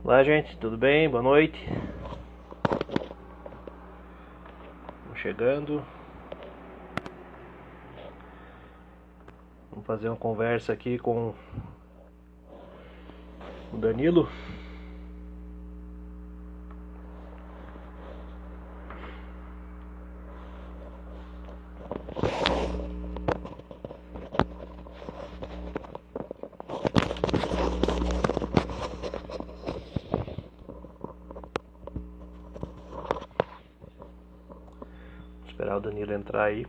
Olá, gente, tudo bem? Boa noite. Estamos chegando. Vamos fazer uma conversa aqui com o Danilo. Vou esperar o Danilo entrar aí.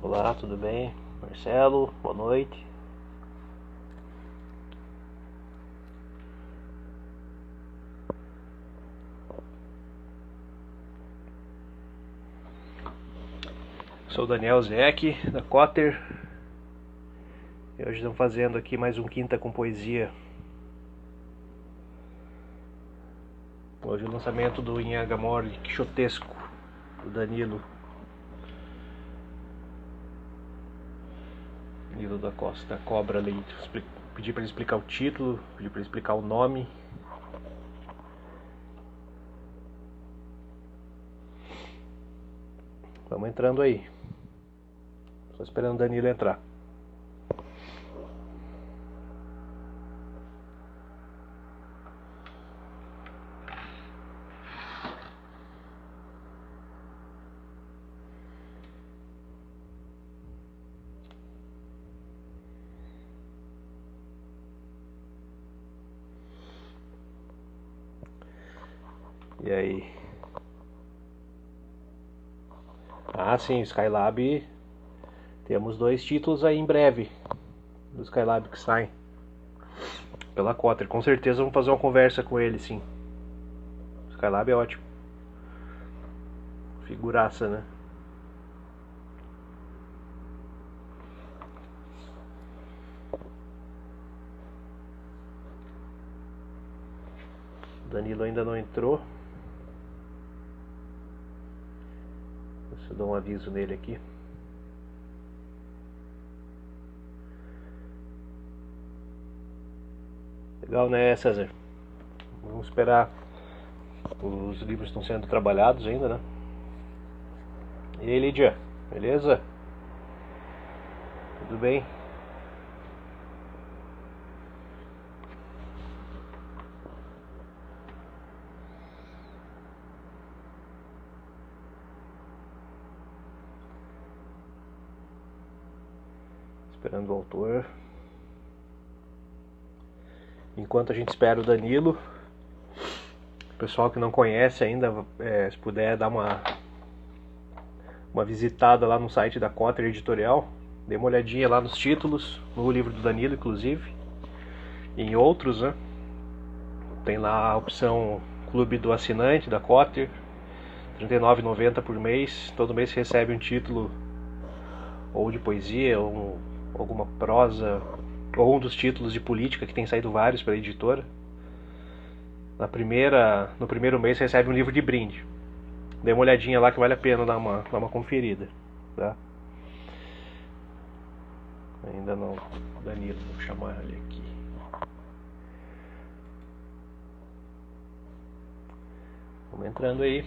Olá, tudo bem? Marcelo, boa noite. Sou o Daniel Zeck, da Cotter. E hoje estamos fazendo aqui mais um Quinta com Poesia. Hoje o lançamento do Inhagamori Quixotesco, do Danilo. Danilo da Costa, da Cobra ali. Pedi para ele explicar o título, pedi para ele explicar o nome. Vamos entrando aí. Só esperando o Danilo entrar. E aí? Ah, sim, Skylab. Temos 2 títulos aí em breve do Skylab que saem pela Cotter. Com certeza vamos fazer uma conversa com ele, sim. O Skylab é ótimo. Figuraça, né? O Danilo ainda não entrou. Deixa eu dar um aviso nele aqui. Legal, né, César? Vamos esperar. Os livros estão sendo trabalhados ainda, né? E aí, Lídia? Beleza? Tudo bem? Esperando o autor. Enquanto a gente espera o Danilo, o pessoal que não conhece ainda, se puder dar uma visitada lá no site da Cotter Editorial, dê uma olhadinha lá nos títulos, no livro do Danilo, inclusive, e em outros, né? Tem lá a opção Clube do Assinante da Cotter, R$ 39,90 por mês. Todo mês você recebe um título ou de poesia, ou alguma prosa, ou um dos títulos de política, que tem saído vários pela editora. No primeiro mês você recebe um livro de brinde. Dê uma olhadinha lá que vale a pena dar uma conferida, tá? Ainda não, Danilo, vou chamar ele aqui. Vamos entrando aí.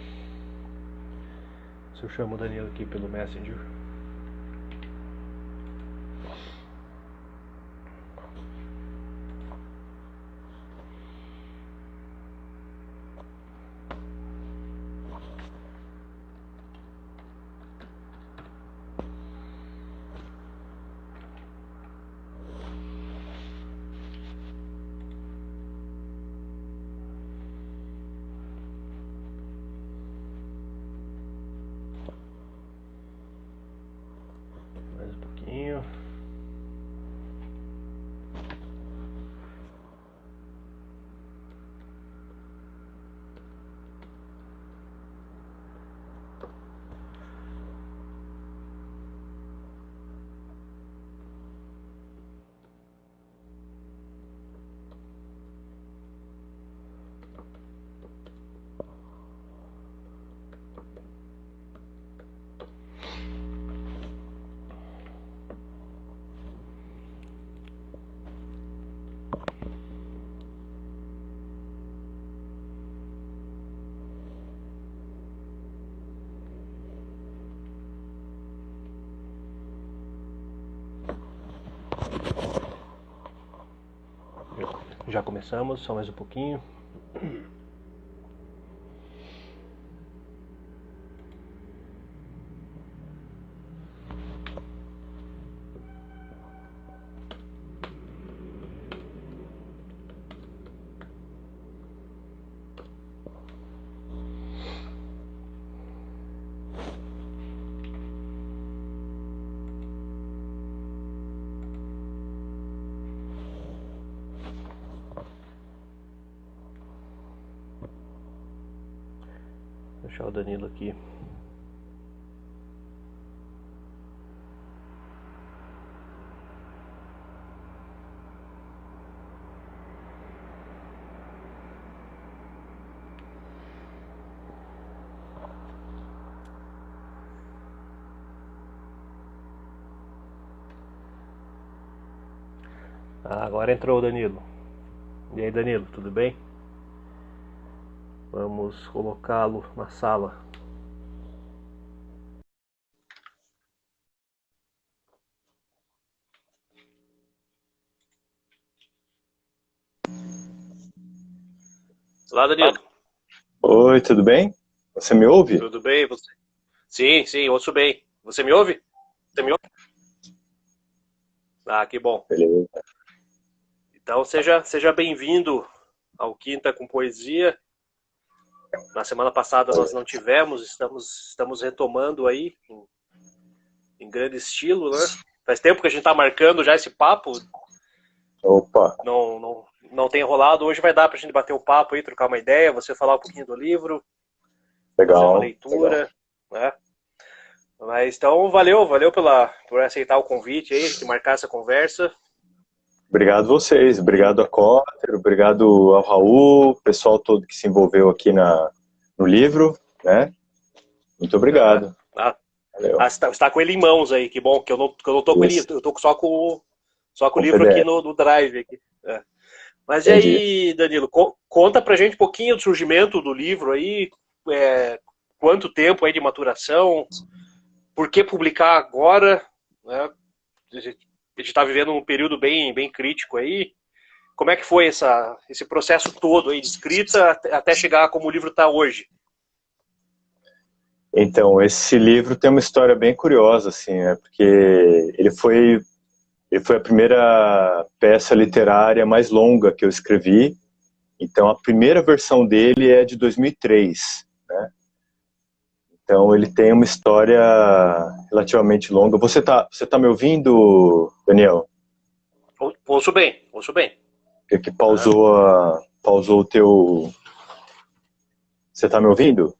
Se eu chamo o Danilo aqui pelo Messenger. Já começamos, só mais um pouquinho. Vou deixar o Danilo aqui. Agora entrou o Danilo. E aí, Danilo, tudo bem? Vamos colocá-lo na sala. Olá, Danilo. Oi, tudo bem? Você me ouve? Tudo bem, você? Sim, ouço bem. Você me ouve? Você me ouve? Ah, que bom. Beleza. Então seja bem-vindo ao Quinta com Poesia. Na semana passada nós não tivemos, estamos retomando aí em grande estilo, né? Faz tempo que a gente está marcando já esse papo. Opa, Não tem rolado. Hoje vai dar para a gente bater um papo aí, trocar uma ideia, você falar um pouquinho do livro, fazer uma legal, leitura, legal. né? Mas então valeu por aceitar o convite aí, de marcar essa conversa. Obrigado a vocês, obrigado a Cotter, obrigado ao Raul, o pessoal todo que se envolveu aqui no livro, né? Muito obrigado. Valeu. Você está com ele em mãos aí, que bom, que eu não tô com ele, Isso. eu tô só com o livro PDF. aqui no Drive. Aqui. É. Mas Entendi. e aí, Danilo, conta pra gente um pouquinho do surgimento do livro aí, quanto tempo aí de maturação, por que publicar agora, né? A gente está vivendo um período bem crítico aí. Como é que foi esse processo todo aí de escrita até chegar como o livro está hoje? Então, esse livro tem uma história bem curiosa, assim, né? Porque ele foi a primeira peça literária mais longa que eu escrevi. Então, a primeira versão dele é de 2003, né? Então, ele tem uma história relativamente longa. Você tá me ouvindo, Daniel? Ouço bem, ouço bem. Que pausou o teu... Você tá me ouvindo?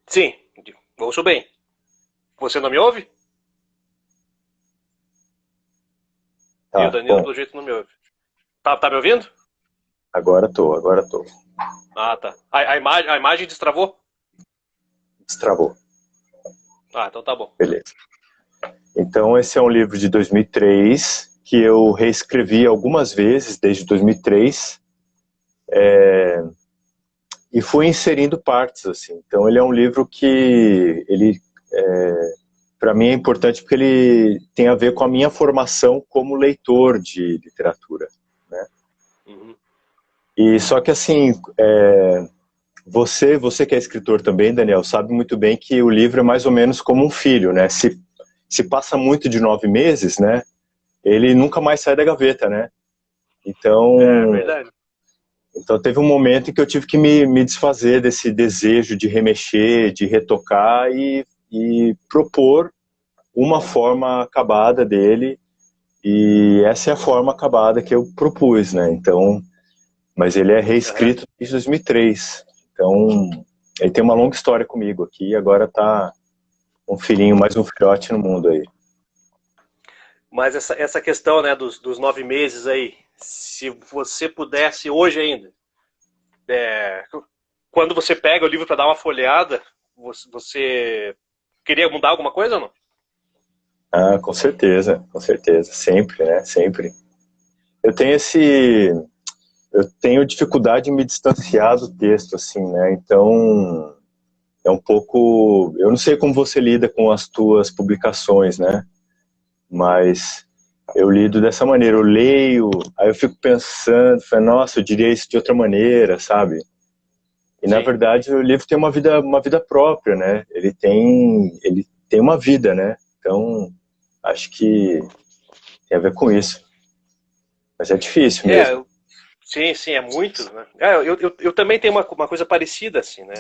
Sim, ouço bem. Você não me ouve? E o Tá, Danilo, bom. pelo jeito, não me ouve. Tá me ouvindo? Agora tô. Ah, tá. A imagem destravou? Destravou. Ah, então tá bom. Beleza. Então, esse é um livro de 2003 que eu reescrevi algumas vezes desde 2003. E fui inserindo partes, assim. Então, ele é um livro que para mim é importante porque ele tem a ver com a minha formação como leitor de literatura, né? Uhum. E só que assim, você que é escritor também, Daniel, sabe muito bem que o livro é mais ou menos como um filho, né? Se passa muito de 9 meses, né? Ele nunca mais sai da gaveta, né? Então, É verdade. então teve um momento em que eu tive que me desfazer desse desejo de remexer, de retocar e propor uma forma acabada dele, e essa é a forma acabada que eu propus, né? Então, mas ele é reescrito desde 2003. Então, ele tem uma longa história comigo aqui, e agora tá um filhinho, mais um filhote no mundo aí. Mas essa questão, né, dos 9 meses aí, se você pudesse hoje ainda, quando você pega o livro para dar uma folheada, você queria mudar alguma coisa ou não? Ah, com certeza, sempre, né? Sempre. eu tenho eu tenho dificuldade em me distanciar do texto, assim, né? Então, é um pouco, eu não sei como você lida com as tuas publicações, né? Mas eu lido dessa maneira, eu leio, aí eu fico pensando, falo, nossa, eu diria isso de outra maneira, sabe? E na Sim. verdade o livro tem uma vida própria, né? Ele tem uma vida, né? Então, acho que tem a ver com isso. Mas é difícil É, mesmo. sim, sim, é muito, né? Eu também tenho uma coisa parecida, assim, né?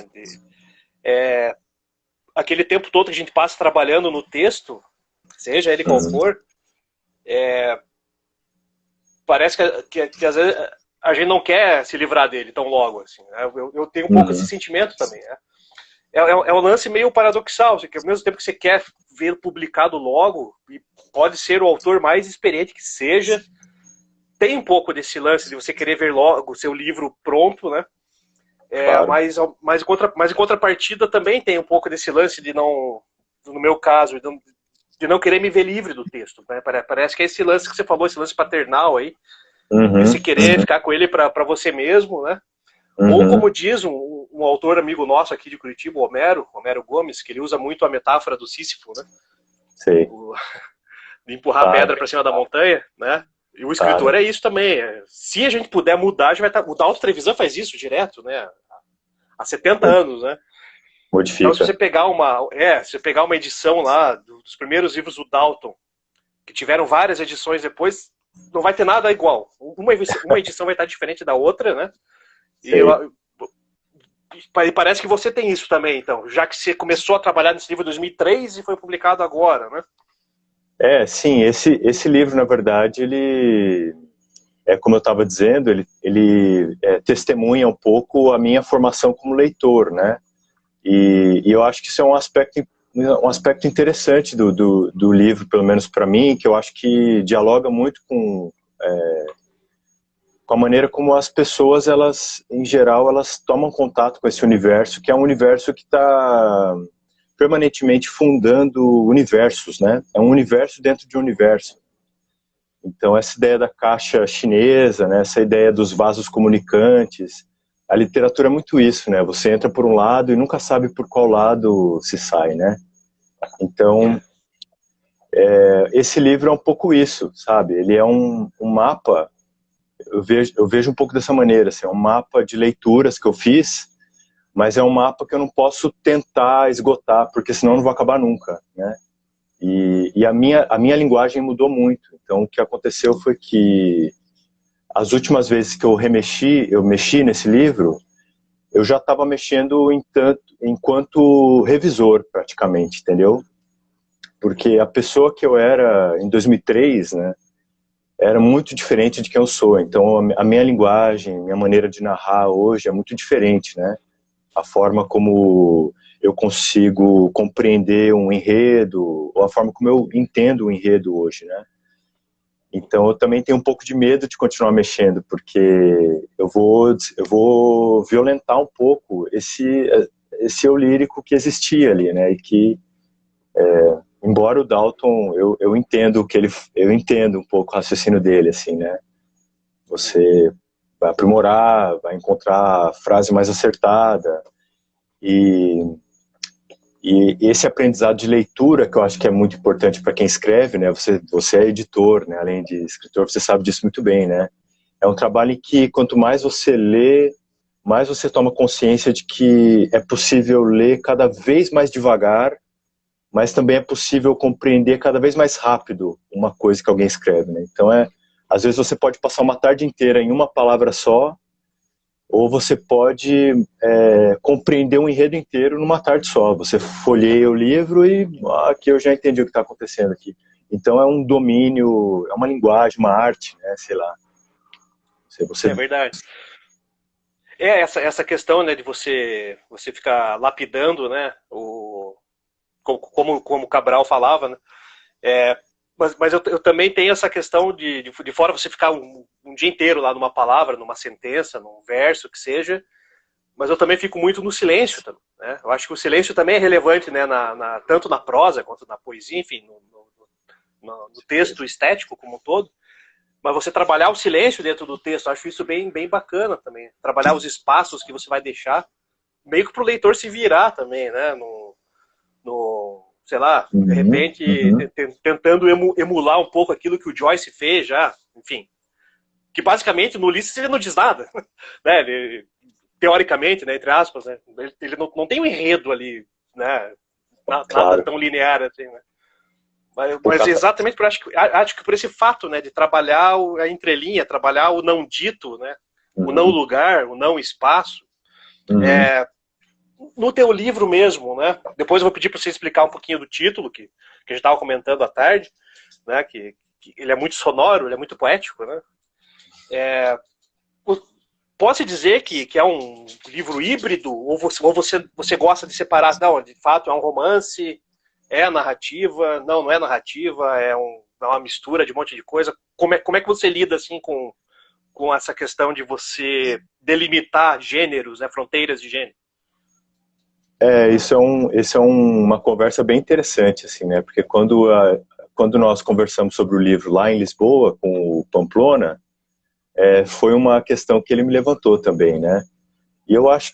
Aquele tempo todo que a gente passa trabalhando no texto, seja ele qual Uhum, for, parece que às vezes a gente não quer se livrar dele tão logo, assim, né? Eu tenho um pouco esse uhum, sentimento também, né? É um lance meio paradoxal, assim, que ao mesmo tempo que você quer ver publicado logo, e pode ser o autor mais experiente que seja, tem um pouco desse lance de você querer ver logo o seu livro pronto, né? claro. Mas em contrapartida também tem um pouco desse lance de não, no meu caso, de não querer me ver livre do texto, né? Parece que é esse lance que você falou, esse lance paternal aí, de Uhum, você querer uhum, ficar com ele para você mesmo, né? Ou uhum, como diz um autor amigo nosso aqui de Curitiba, Homero Gomes, que ele usa muito a metáfora do Sísifo, né? sei. O, de empurrar a Claro, pedra para cima da montanha, né? E o escritor claro. é isso também. Se a gente puder mudar, a gente vai estar. O da Auto Trevisan faz isso direto, né? Há 70 anos, né? Então, se Modifica. você pegar se você pegar uma edição lá dos primeiros livros do Dalton, que tiveram várias edições depois, não vai ter nada igual. Uma edição vai estar diferente da outra, né? E, Sei. e parece que você tem isso também, então, já que você começou a trabalhar nesse livro em 2003 e foi publicado agora, né? É, sim, esse livro, na verdade, ele, como eu estava dizendo, ele testemunha um pouco a minha formação como leitor, né? E eu acho que isso é um aspecto interessante do livro, pelo menos para mim, que eu acho que dialoga muito com a maneira como as pessoas, elas, em geral, elas tomam contato com esse universo, que é um universo que está permanentemente fundando universos, né? É um universo dentro de um universo. Então, essa ideia da caixa chinesa, né? Essa ideia dos vasos comunicantes, a literatura é muito isso, né? Você entra por um lado e nunca sabe por qual lado se sai, né? Então, É. esse livro é um pouco isso, sabe? Ele é um mapa, eu vejo um pouco dessa maneira, assim, é um mapa de leituras que eu fiz, mas é um mapa que eu não posso tentar esgotar, porque senão eu não vou acabar nunca, né? E a minha linguagem mudou muito. Então, o que aconteceu foi que as últimas vezes que eu mexi nesse livro, eu já estava mexendo enquanto revisor, praticamente, entendeu? Porque a pessoa que eu era em 2003, né, era muito diferente de quem eu sou. Então, a minha linguagem, minha maneira de narrar hoje é muito diferente, né? A forma como eu consigo compreender um enredo, ou a forma como eu entendo o enredo hoje, né? Então eu também tenho um pouco de medo de continuar mexendo, porque eu vou violentar um pouco esse eu lírico que existia ali, né? E que, embora o Dalton, eu entendo eu entendo um pouco o raciocínio dele, assim, né? Você vai aprimorar, vai encontrar a frase mais acertada, e E esse aprendizado de leitura, que eu acho que é muito importante para quem escreve, né? Você é editor, né? Além de escritor, você sabe disso muito bem, né? É um trabalho em que quanto mais você lê, mais você toma consciência de que é possível ler cada vez mais devagar, mas também é possível compreender cada vez mais rápido uma coisa que alguém escreve, né? Então às vezes você pode passar uma tarde inteira em uma palavra só, ou você pode compreender um enredo inteiro numa tarde só. Você folheia o livro e aqui eu já entendi o que está acontecendo aqui. Então é um domínio, é uma linguagem, uma arte, né? Sei lá. É verdade. Essa questão, né, de você ficar lapidando, né, como o Cabral falava, né, mas eu também tenho essa questão de fora você ficar um dia inteiro lá numa palavra, numa sentença, num verso, que seja, mas eu também fico muito no silêncio também, né? Eu acho que o silêncio também é relevante, né, tanto na prosa quanto na poesia, enfim, no texto estético como um todo. mas você trabalhar o silêncio dentro do texto, acho isso bem, bem bacana também. Trabalhar os espaços que você vai deixar, meio que para o leitor se virar também, né? Sei lá, de repente, tentando emular um pouco aquilo que o Joyce fez já, enfim. Que basicamente no Ulisses ele não diz nada, né? Ele, teoricamente, né, entre aspas, né? Ele não tem um enredo ali, né? Nada tão linear assim, né? Mas exatamente por acho que por esse fato, né, de trabalhar a entrelinha, trabalhar o não dito, né? O não lugar, o não espaço. No teu livro mesmo, né? Depois eu vou pedir para você explicar um pouquinho do título que a gente estava comentando à tarde, né? Que ele é muito sonoro, ele é muito poético, né? Posso dizer que é um livro híbrido ou você gosta de separar? Não, de fato é um romance, é narrativa, não é narrativa, é uma mistura de um monte de coisa. Como é que você lida assim com essa questão de você delimitar gêneros, né? Fronteiras de gênero? Isso é uma conversa bem interessante, assim, né? Porque quando nós conversamos sobre o livro lá em Lisboa, com o Pamplona, foi uma questão que ele me levantou também, né? E eu acho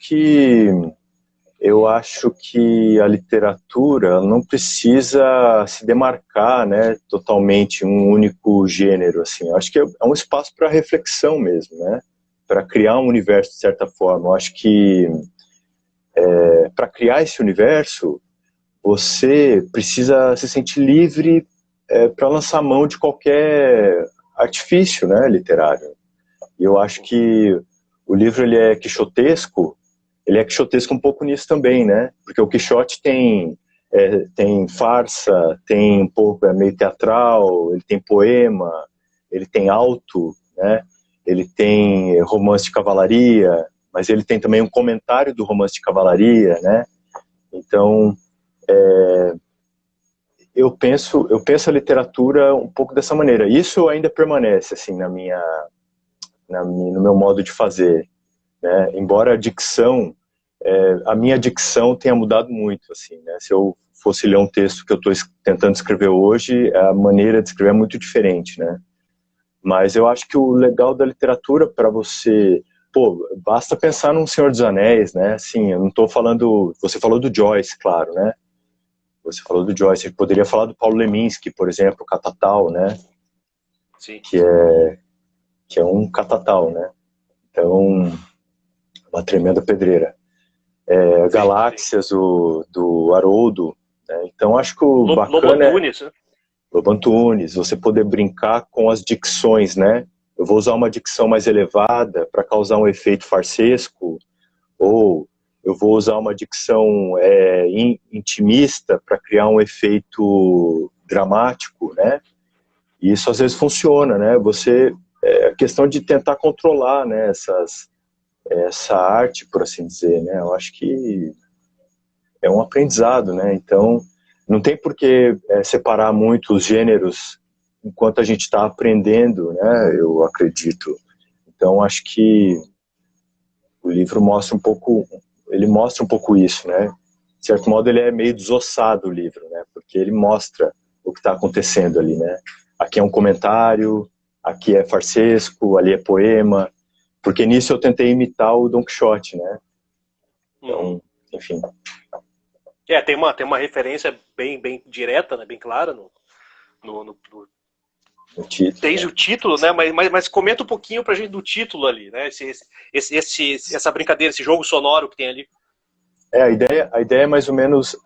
que a literatura não precisa se demarcar, né, totalmente um único gênero, assim. Eu acho que é um espaço para reflexão mesmo, né? Para criar um universo de certa forma. Eu acho que para criar esse universo, você precisa se sentir livre para lançar mão de qualquer artifício, né, literário. E eu acho que o livro ele é quixotesco um pouco nisso também, né? Porque o Quixote tem farsa, tem um pouco, meio teatral, ele tem poema, ele tem auto, né? Ele tem romance de cavalaria, mas ele tem também um comentário do romance de cavalaria, né? Então, eu penso a literatura um pouco dessa maneira. Isso ainda permanece, assim, no meu modo de fazer, né? Embora a minha dicção tenha mudado muito, assim, né? Se eu fosse ler um texto que eu estou tentando escrever hoje, a maneira de escrever é muito diferente, né? Mas eu acho que o legal da literatura para você... basta pensar num Senhor dos Anéis, né? Assim, eu não estou falando... Você falou do Joyce, claro, né? Você falou do Joyce. Eu poderia falar do Paulo Leminski, por exemplo, Catatal, né? Sim. Que é um catatal, né? Então, uma tremenda pedreira. Galáxias, do Haroldo, né? Então acho que o bacana Lobo-Antunes, né? Lobo-Antunes, você poder brincar com as dicções, né? Eu vou usar uma dicção mais elevada para causar um efeito farsesco, ou eu vou usar uma dicção intimista para criar um efeito dramático, né? E isso às vezes funciona, né? É questão de tentar controlar, né, essa arte, por assim dizer, né? Eu acho que é um aprendizado, né? Então, não tem por que separar muito os gêneros enquanto a gente está aprendendo, né? Eu acredito. Então, acho que o livro mostra um pouco isso, né? De certo modo, ele é meio desossado, o livro, né? Porque ele mostra o que está acontecendo ali, né? Aqui é um comentário, aqui é farsesco, ali é poema, porque nisso eu tentei imitar o Don Quixote, né? Então, enfim. Tem uma referência bem, bem direta, né? Bem clara no título, desde o título, né? Mas comenta um pouquinho pra gente do título ali, né? Essa brincadeira, esse jogo sonoro que tem ali. A ideia é mais ou menos...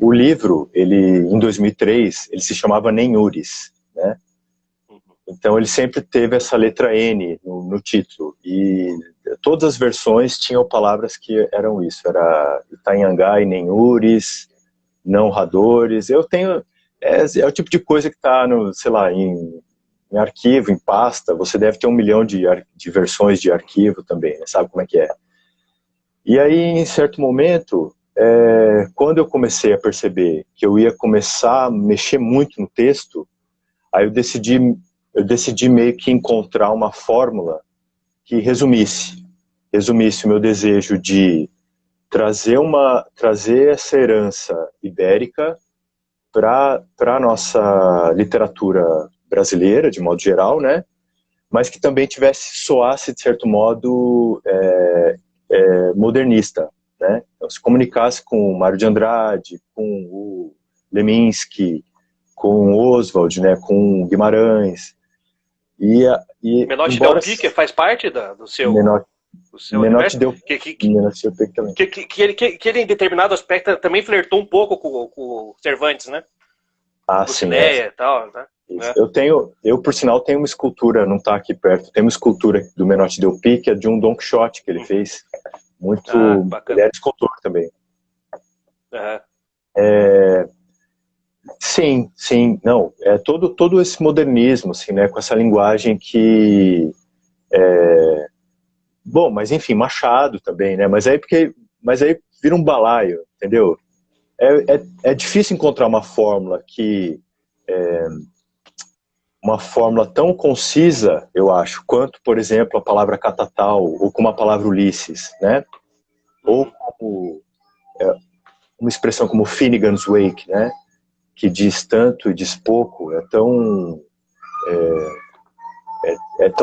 o livro, em 2003, ele se chamava Nenhures, né? Então ele sempre teve essa letra N no título, e todas as versões tinham palavras que eram isso, era Itanhangá e Nenhures, não radores. Eu tenho... É o tipo de coisa que está, sei lá, em arquivo, em pasta. Você deve ter 1 milhão de versões de arquivo também, né? Sabe como é que é? E aí, em certo momento, quando eu comecei a perceber que eu ia começar a mexer muito no texto, aí eu decidi meio que encontrar uma fórmula que resumisse o meu desejo de trazer essa herança ibérica para a nossa literatura brasileira, de modo geral, né? mas que também soasse, de certo modo, modernista, né? Então, se comunicasse com o Mário de Andrade, com o Leminski, com o Oswald, né? Com o Guimarães. Menotti Del Embora Pique faz parte do seu Menotti universo? Del Pique também. Que ele, em determinado aspecto, também flertou um pouco com o Cervantes, né? Dulcinea e tal, né? Eu, por sinal, tenho uma escultura, não está aqui perto, tem uma escultura do Menotti Del Pique, é de um Don Quixote que ele fez. Ele era escultor também. Sim, não, todo esse modernismo, assim, né, com essa linguagem que bom, mas enfim, Machado também, né, mas aí vira um balaio, entendeu? É difícil encontrar uma fórmula uma fórmula tão concisa, eu acho, quanto, por exemplo, a palavra catatal, ou como a palavra Ulisses, né? Ou como uma expressão como Finnegan's Wake, né? Que diz tanto e diz pouco, é tão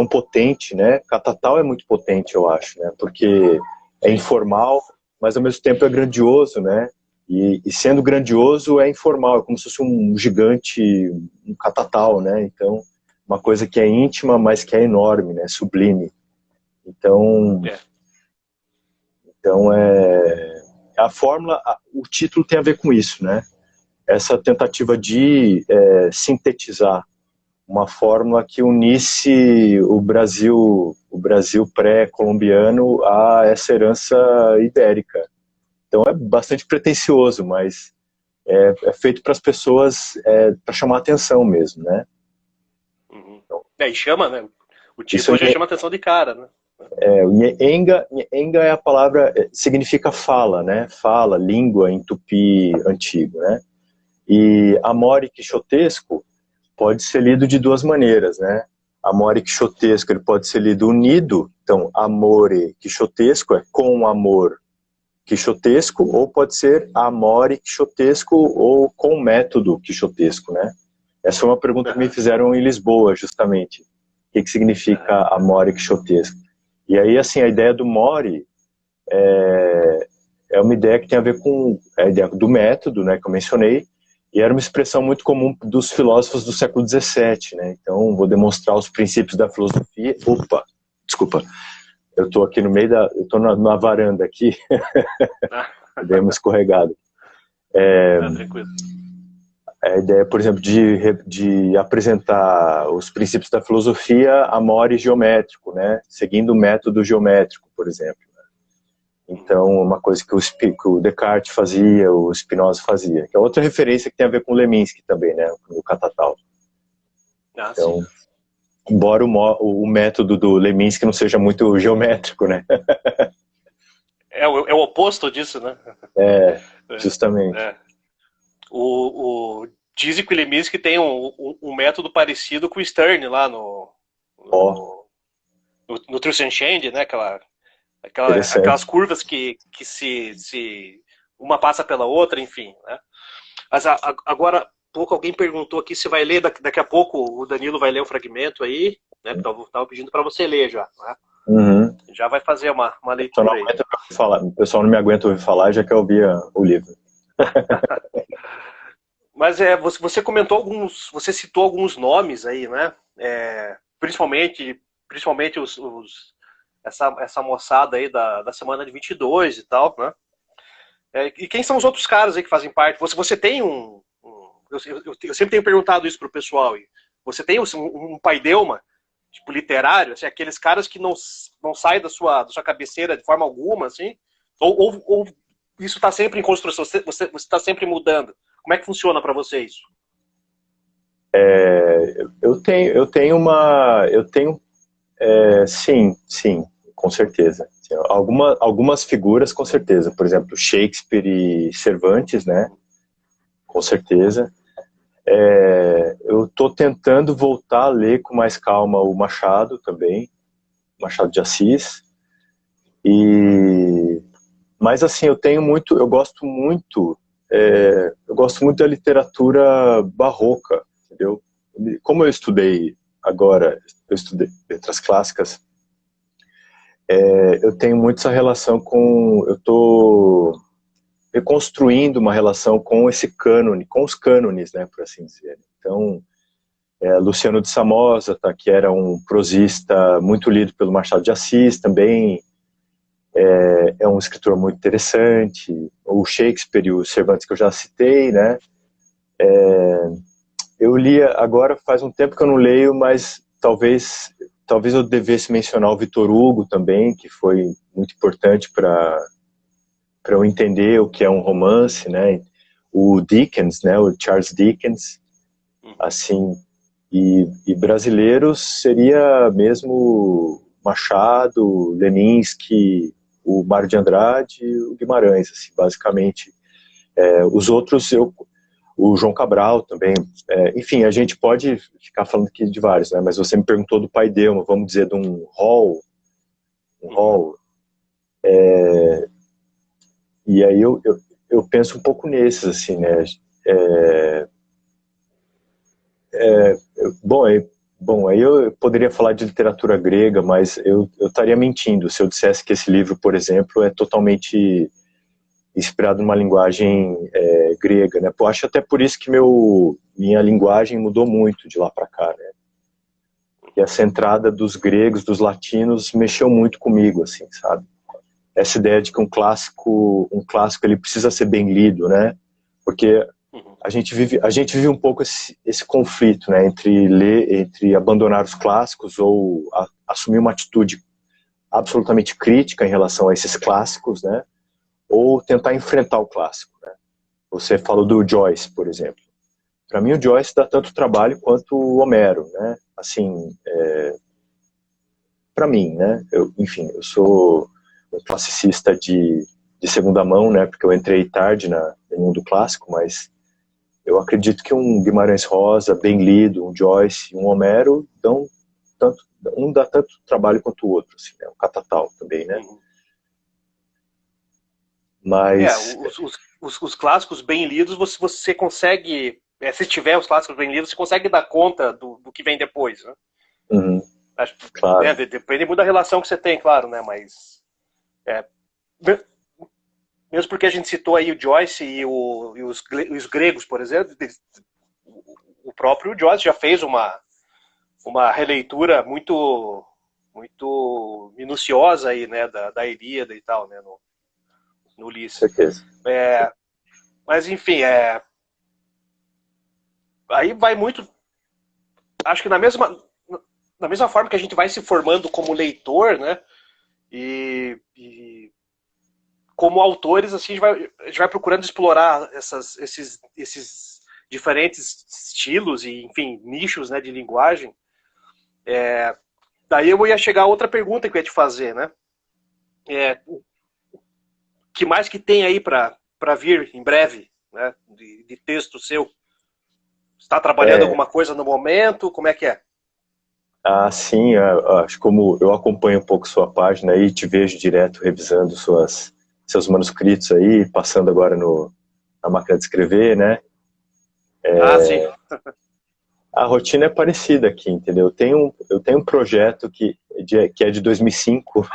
potente, né? Catatal é muito potente, eu acho, né? Porque é informal, mas ao mesmo tempo é grandioso, né? E sendo grandioso é informal, é como se fosse um gigante, um catatal, né? Então, uma coisa que é íntima, mas que é enorme, né? Sublime. Então a fórmula, o título tem a ver com isso, né? Essa tentativa de sintetizar uma fórmula que unisse o Brasil pré-colombiano a essa herança ibérica. Então é bastante pretensioso, mas é feito para as pessoas, para chamar atenção mesmo, né? E chama, né? O título já chama atenção de cara, né? Nhenga é a palavra, significa fala, né? Fala, língua em tupi antigo, né? E amore quixotesco pode ser lido de duas maneiras, né? Amore quixotesco, ele pode ser lido unido, então amore quixotesco é com amor quixotesco, ou pode ser amore quixotesco ou com método quixotesco, né? Essa foi uma pergunta que me fizeram em Lisboa, justamente. O que significa amore quixotesco? E aí, assim, a ideia do more é uma ideia que tem a ver com a ideia do método, né, que eu mencionei, e era uma expressão muito comum dos filósofos do século XVII, né? Então, vou demonstrar os princípios da filosofia. Opa, desculpa. Eu estou aqui no meio eu estou na varanda aqui, dei uma escorregada. Tranquilo. A ideia, por exemplo, de apresentar os princípios da filosofia a more geométrico, né? Seguindo o método geométrico, por exemplo. Então, uma coisa que o Descartes fazia, o Spinoza fazia. Que é outra referência que tem a ver com o Leminski também, né? O catatal. Então, sim. Embora o método do Leminski não seja muito geométrico, né? É o oposto disso, né? Justamente. Dizem que o Leminski tem um método parecido com o Stern lá no True né? Aquelas curvas que se uma passa pela outra, enfim, né? Mas agora pouco alguém perguntou aqui se vai ler, daqui a pouco o Danilo vai ler o fragmento aí, né? Estava pedindo para você ler já, né? Uhum. Já vai fazer uma leitura aí. O pessoal não me aguenta ouvir falar, já quer ouvir o livro. Mas você comentou você citou alguns nomes aí, né? Principalmente essa moçada aí da semana de 22 e tal, né? E quem são os outros caras aí que fazem parte? Você tem eu sempre tenho perguntado isso pro pessoal. Você tem um paideuma, tipo, literário, assim, aqueles caras que não saem da sua cabeceira de forma alguma, assim? Ou isso está sempre em construção? Você está sempre mudando? Como é que funciona para você isso? Sim, com certeza. Algumas figuras, com certeza. Por exemplo, Shakespeare e Cervantes, né? Com certeza. Eu estou tentando voltar a ler com mais calma o Machado também, Machado de Assis. Mas assim, eu gosto muito da literatura barroca, entendeu? Como eu estudei agora eu estudei letras clássicas, eu tenho muito essa relação eu estou reconstruindo uma relação com esse cânone, com os cânones, né, por assim dizer. Então, Luciano de Samoza, tá, que era um prosista muito lido pelo Machado de Assis, também é um escritor muito interessante. O Shakespeare e o Cervantes, que eu já citei, né. Eu li agora, faz um tempo que eu não leio, mas talvez eu devesse mencionar o Victor Hugo também, que foi muito importante para eu entender o que é um romance, né? O Dickens, né? O Charles Dickens, assim, e brasileiros seria mesmo Machado, Leminski, o Mário de Andrade e o Guimarães, assim, basicamente. Os outros, o João Cabral também. Enfim, a gente pode ficar falando aqui de vários, né? Mas você me perguntou do Pai Delmo, vamos dizer, de um hall. E aí eu penso um pouco nesses, assim, né? Bom, aí eu poderia falar de literatura grega, mas eu estaria mentindo se eu dissesse que esse livro, por exemplo, é totalmente inspirado numa linguagem grega, né? Eu acho até por isso que minha linguagem mudou muito de lá para cá, né? E essa entrada dos gregos, dos latinos, mexeu muito comigo, assim, sabe? Essa ideia de que um clássico ele precisa ser bem lido, né? Porque a gente vive um pouco esse conflito, né? Entre abandonar os clássicos ou assumir uma atitude absolutamente crítica em relação a esses clássicos, né? Ou tentar enfrentar o clássico, né? Você falou do Joyce, por exemplo. Para mim, o Joyce dá tanto trabalho quanto o Homero, né? Assim, para mim, né? Enfim, eu sou um classicista de segunda mão, né? Porque eu entrei tarde no mundo clássico, mas eu acredito que um Guimarães Rosa, bem lido, um Joyce, um Homero, um dá tanto trabalho quanto o outro, assim, né? Um Catatal também, né? Mas... Os clássicos bem lidos, você consegue, se tiver os clássicos bem lidos, você consegue dar conta do que vem depois, né? Acho, claro. Depende muito da relação que você tem, claro, né? Mas mesmo porque a gente citou aí o Joyce e os gregos, por exemplo, o próprio Joyce já fez uma releitura muito minuciosa aí, né, da Ilíada e tal, né, no Ulisses. Certeza. Mas enfim, aí vai muito, acho que na mesma forma que a gente vai se formando como leitor, né, e como autores, assim, a gente vai procurando explorar esses diferentes estilos e, enfim, nichos, né, de linguagem. Daí eu ia chegar a outra pergunta que eu ia te fazer, né? O que mais que tem aí para vir em breve, né, de texto seu? Está trabalhando alguma coisa no momento? Como é que é? Sim, acho como eu acompanho um pouco sua página e te vejo direto revisando seus manuscritos aí, passando agora na máquina de escrever, né? Sim. A rotina é parecida aqui, entendeu? Eu tenho um projeto que é de 2005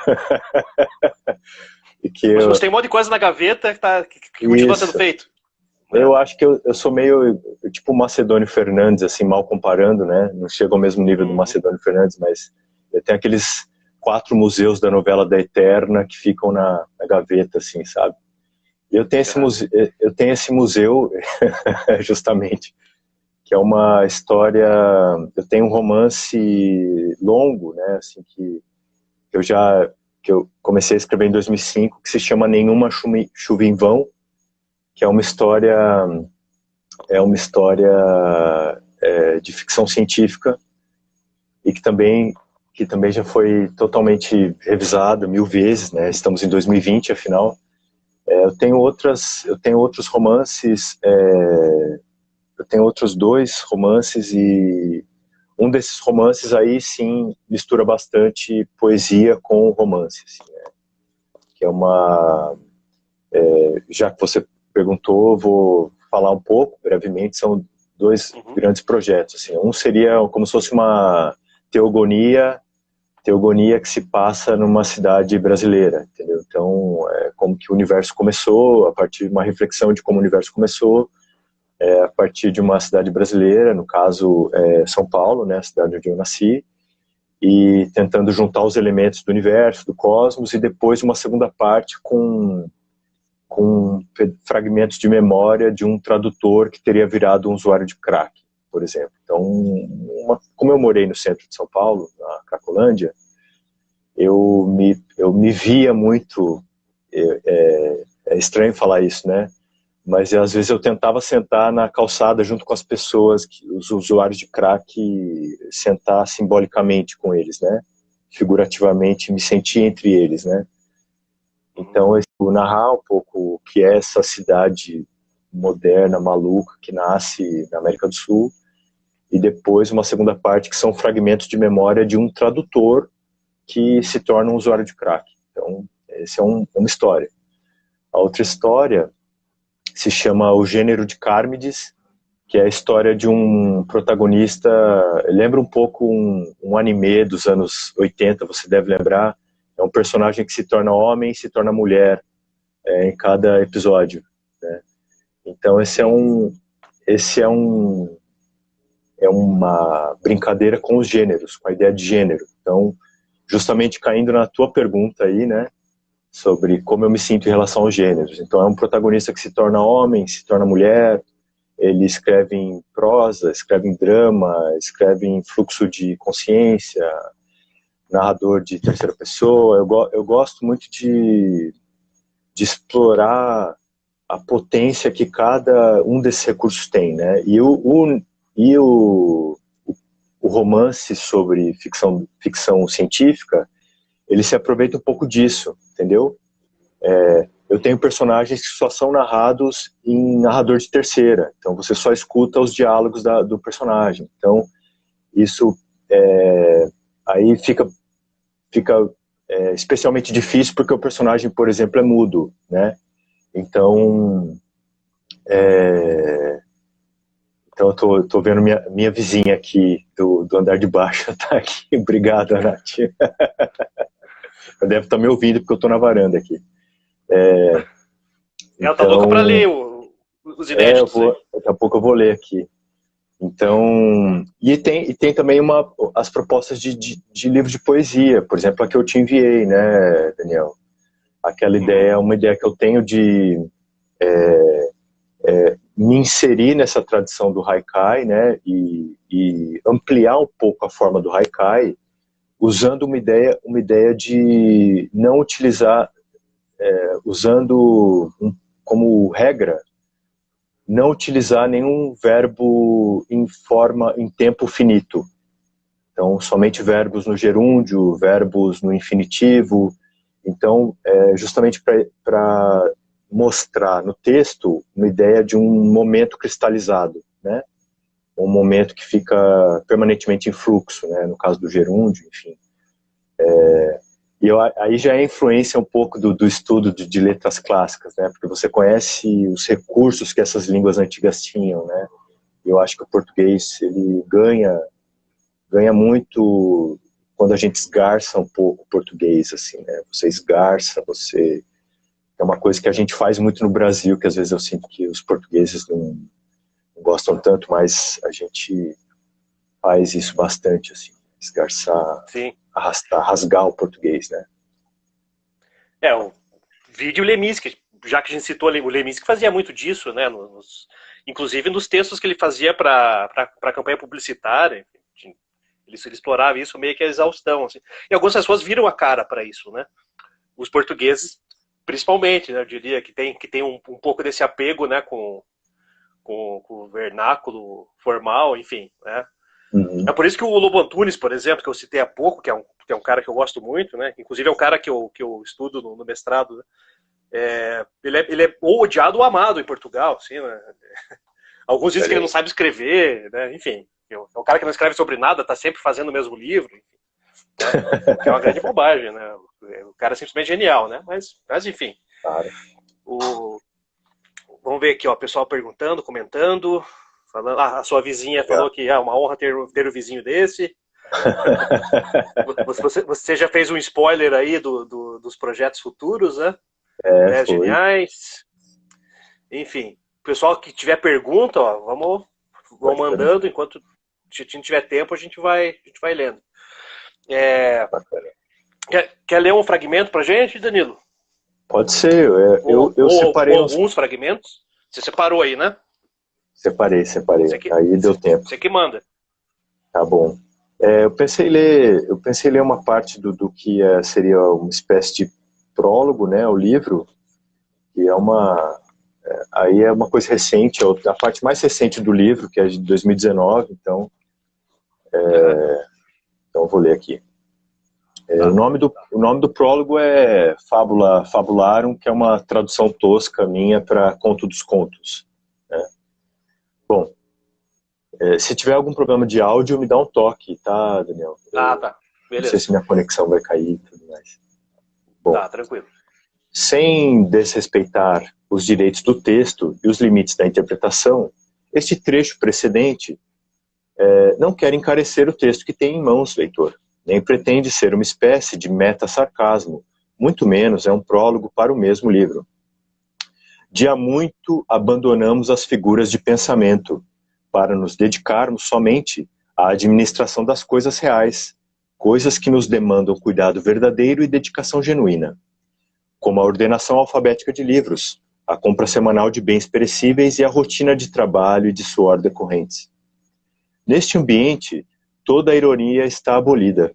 e que Você tem um monte de coisa na gaveta que continua sendo feito. Eu acho que eu sou meio tipo Macedônio Fernandes, assim, mal comparando, né? Não chego ao mesmo nível do Macedônio Fernandes, mas eu tenho aqueles 4 museus da novela da Eterna que ficam na gaveta, assim, sabe? E eu tenho esse museu, justamente, que é uma história... Eu tenho um romance longo, né? Assim, que eu comecei a escrever em 2005, que se chama Nenhuma Chuva em Vão, que é uma história de ficção científica e que também já foi totalmente revisada 1000 vezes, né? Estamos em 2020, afinal. Eu tenho outros romances, eu tenho outros 2 romances e um desses romances aí sim mistura bastante poesia com romance, assim, né? Que é já que você perguntou, vou falar um pouco brevemente. São dois grandes projetos. Assim. Um seria como se fosse uma teogonia que se passa numa cidade brasileira, entendeu? Então, como que o universo começou, a partir de uma reflexão de como o universo começou, a partir de uma cidade brasileira, no caso, São Paulo, né, a cidade onde eu nasci, e tentando juntar os elementos do universo, do cosmos, e depois uma segunda parte com fragmentos de memória de um tradutor que teria virado um usuário de crack, por exemplo. Então, como eu morei no centro de São Paulo, na Cracolândia, eu me via muito, é estranho falar isso, né? Mas às vezes eu tentava sentar na calçada junto com as pessoas, os usuários de crack, sentar simbolicamente com eles, né? Figurativamente, me sentir entre eles, né? Então, eu narrar um pouco o que é essa cidade moderna, maluca, que nasce na América do Sul, e depois uma segunda parte que são fragmentos de memória de um tradutor que se torna um usuário de crack. Então, essa é uma história. A outra história se chama O Gênero de Cármides, que é a história de um protagonista, lembra um pouco um anime dos anos 80, você deve lembrar, é um personagem que se torna homem, se torna mulher em cada episódio, né? Então esse é uma brincadeira com os gêneros, com a ideia de gênero. Então, justamente caindo na tua pergunta aí, né, sobre como eu me sinto em relação aos gêneros. Então, é um protagonista que se torna homem, se torna mulher, ele escreve em prosa, escreve em drama, escreve em fluxo de consciência, narrador de terceira pessoa. Eu gosto muito de explorar a potência que cada um desses recursos tem, né? E o romance sobre ficção científica, ele se aproveita um pouco disso, entendeu? Eu tenho personagens que só são narrados em narrador de terceira, então você só escuta os diálogos do personagem. Então, isso aí fica especialmente difícil porque o personagem, por exemplo, é mudo, né? Então, então eu tô vendo minha vizinha aqui do andar de baixo, tá aqui. Obrigado, Nath. Ela deve estar me ouvindo porque eu tô na varanda aqui. Ela tá louca pra ler os inéditos. Daqui a pouco eu vou ler aqui. Então, e tem também as propostas de livro de poesia, por exemplo, a que eu te enviei, né, Daniel? Aquela ideia, uma ideia que eu tenho de me inserir nessa tradição do haikai, né, e ampliar um pouco a forma do haikai, usando uma ideia de não utilizar, usando como regra, não utilizar nenhum verbo em tempo finito. Então, somente verbos no gerúndio, verbos no infinitivo. Então, justamente para mostrar no texto uma ideia de um momento cristalizado, né? Um momento que fica permanentemente em fluxo, né? No caso do gerúndio, enfim. Aí já é influência um pouco do estudo de letras clássicas, né? Porque você conhece os recursos que essas línguas antigas tinham, né? Eu acho que o português, ele ganha muito quando a gente esgarça um pouco o português, assim, né? Você esgarça, é uma coisa que a gente faz muito no Brasil, que às vezes eu sinto que os portugueses não gostam tanto, mas a gente faz isso bastante, assim, esgarçar, Sim. arrastar, rasgar o português, né? O vídeo Leminski, já que a gente citou o Leminski, fazia muito disso, né? Inclusive nos textos que ele fazia para a campanha publicitária, ele explorava isso meio que a exaustão, assim. E algumas pessoas viram a cara para isso, né? Os portugueses, principalmente, né? Eu diria que tem um pouco desse apego, né? Com o vernáculo formal, enfim, né? É por isso que o Lobo Antunes, por exemplo, que eu citei há pouco, que é um cara que eu gosto muito, né? Inclusive é um cara que eu estudo no mestrado, né? Ele é ou odiado ou amado em Portugal, assim, né? Alguns dizem que ele não sabe escrever, né? Enfim, é um cara que não escreve sobre nada, tá sempre fazendo o mesmo livro, enfim, né? Que é uma grande bobagem, né? O cara é simplesmente genial, né? Mas enfim. Claro. Vamos ver aqui, ó, o pessoal perguntando, comentando, Falando, a sua vizinha falou que é uma honra ter um vizinho desse. Você já fez um spoiler aí dos projetos futuros, né? Ideias geniais. Enfim, pessoal que tiver pergunta, ó, vão mandando, enquanto a gente tiver tempo, a gente vai lendo. Quer ler um fragmento pra gente, Danilo? Pode ser, eu separei alguns fragmentos. Você separou aí, né? Separei. Aí deu tempo. Você que manda. Tá bom. Eu pensei em ler uma parte do que seria uma espécie de prólogo, né, ao livro, que aí é uma coisa recente, a parte mais recente do livro, que é de 2019, então eu vou ler aqui. O nome do prólogo é Fabula Fabularum, que é uma tradução tosca minha para Conto dos Contos, né? Bom, se tiver algum problema de áudio, me dá um toque, tá, Daniel? Tá. Beleza. Não sei se minha conexão vai cair e tudo mais. Bom, tá, tranquilo. Sem desrespeitar os direitos do texto e os limites da interpretação, este trecho precedente não quer encarecer o texto que tem em mãos, leitor, nem pretende ser uma espécie de meta-sarcasmo, muito menos é um prólogo para o mesmo livro. De há muito abandonamos as figuras de pensamento para nos dedicarmos somente à administração das coisas reais, coisas que nos demandam cuidado verdadeiro e dedicação genuína, como a ordenação alfabética de livros, a compra semanal de bens perecíveis e a rotina de trabalho e de suor decorrentes. Neste ambiente, toda a ironia está abolida.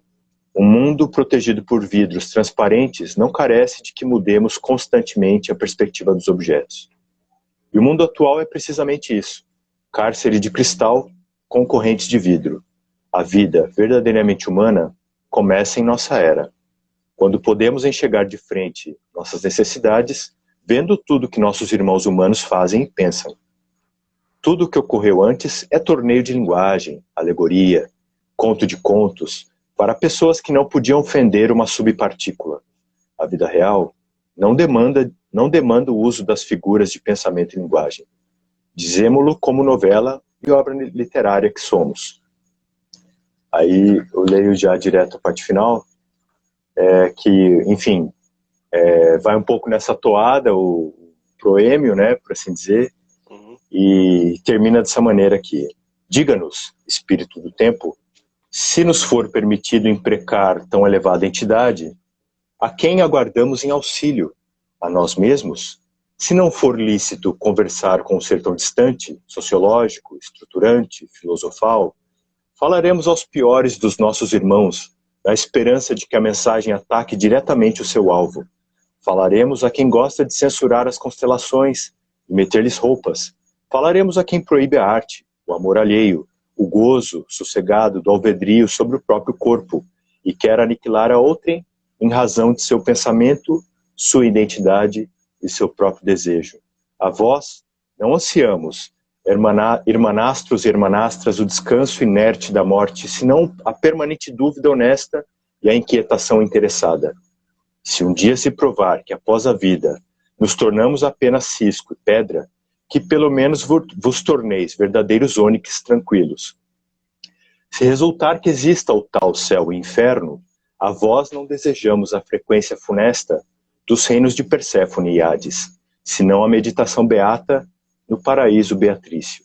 Um mundo protegido por vidros transparentes não carece de que mudemos constantemente a perspectiva dos objetos. E o mundo atual é precisamente isso: cárcere de cristal com correntes de vidro. A vida verdadeiramente humana começa em nossa era, quando podemos enxergar de frente nossas necessidades, vendo tudo que nossos irmãos humanos fazem e pensam. Tudo o que ocorreu antes é torneio de linguagem, alegoria, conto de contos, para pessoas que não podiam ofender uma subpartícula. A vida real não demanda o uso das figuras de pensamento e linguagem. Dizemo-lo como novela e obra literária que somos. Aí eu leio já direto a parte final, que, enfim, vai um pouco nessa toada, o proêmio, né, por assim dizer, e termina dessa maneira aqui. Diga-nos, Espírito do Tempo, se nos for permitido imprecar tão elevada entidade, a quem aguardamos em auxílio? A nós mesmos? Se não for lícito conversar com um ser tão distante, sociológico, estruturante, filosofal, falaremos aos piores dos nossos irmãos, na esperança de que a mensagem ataque diretamente o seu alvo. Falaremos a quem gosta de censurar as constelações e meter-lhes roupas. Falaremos a quem proíbe a arte, o amor alheio, o gozo sossegado do alvedrio sobre o próprio corpo e quer aniquilar a outrem em razão de seu pensamento, sua identidade e seu próprio desejo. A vós não ansiamos, irmanastros e irmanastras, o descanso inerte da morte, senão a permanente dúvida honesta e a inquietação interessada. Se um dia se provar que após a vida nos tornamos apenas cisco e pedra, que pelo menos vos torneis verdadeiros ônix tranquilos. Se resultar que exista o tal céu e inferno, a vós não desejamos a frequência funesta dos reinos de Perséfone e Hades, senão a meditação beata no paraíso beatrício.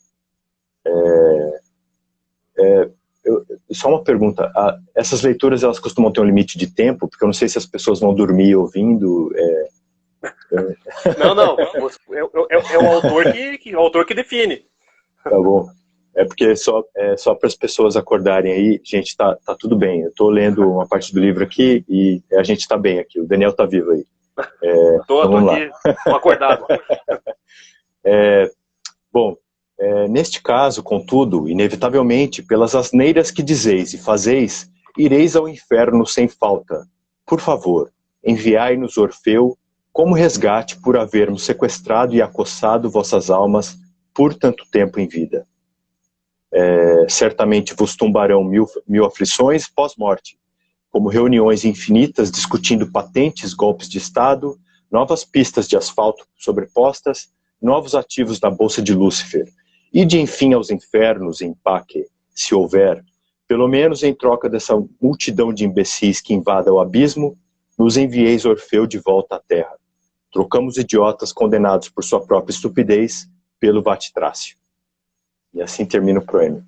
Só uma pergunta, essas leituras elas costumam ter um limite de tempo? Porque eu não sei se as pessoas vão dormir ouvindo... Não, é o autor que define. Tá bom. É porque só para as pessoas acordarem aí, gente, tá tudo bem. Eu tô lendo uma parte do livro aqui e a gente tá bem aqui. O Daniel tá vivo aí. Tô aqui, tô acordado. Bom, neste caso, contudo, inevitavelmente, pelas asneiras que dizeis e fazeis, ireis ao inferno sem falta. Por favor, enviai-nos Orfeu como resgate por havermos sequestrado e acossado vossas almas por tanto tempo em vida. Certamente vos tumbarão mil aflições pós-morte, como reuniões infinitas discutindo patentes, golpes de Estado, novas pistas de asfalto sobrepostas, novos ativos na bolsa de Lúcifer, Ide enfim aos infernos em Paque, se houver, pelo menos em troca dessa multidão de imbecis que invada o abismo, nos envieis Orfeu de volta à terra. Trocamos idiotas condenados por sua própria estupidez pelo Vatitrácio. E assim termina o poema.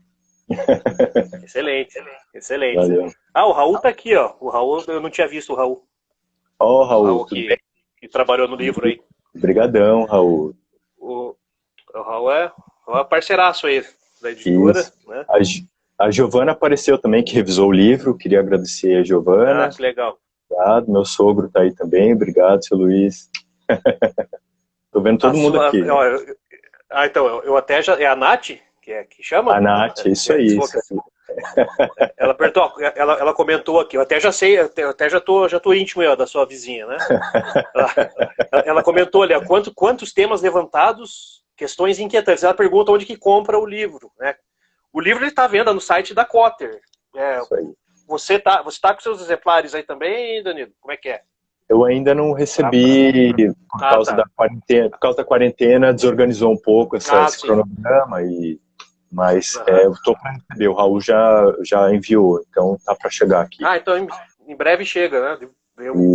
Excelente, excelente. Valeu. Ah, o Raul tá aqui, ó. O Raul, eu não tinha visto o Raul. Ó, Raul, O Raul tudo bem? que trabalhou no livro aí. Obrigadão, Raul. O Raul é parceiraço aí da editora, Isso. né? A Giovana apareceu também, que revisou o livro. Queria agradecer a Giovana. Ah, que legal. Obrigado. Meu sogro tá aí também. Obrigado, seu Luiz. Tô vendo todo mundo aqui. Então, eu até já... É a Nath que chama? A Nath, isso aí. Isso aí. Ela apertou, ela comentou aqui, eu até já sei, eu até já tô íntimo da sua vizinha, né? Ela comentou ali, quantos temas levantados, questões inquietantes. Ela pergunta onde que compra o livro, né? O livro ele está à venda no site da Cotter. Isso aí. Você tá com seus exemplares aí também, Danilo? Como é que é? Eu ainda não recebi por causa da quarentena. Por causa da quarentena, desorganizou um pouco esse cronograma mas eu estou para receber, o Raul já enviou, então tá para chegar aqui. Ah, então em breve chega, né?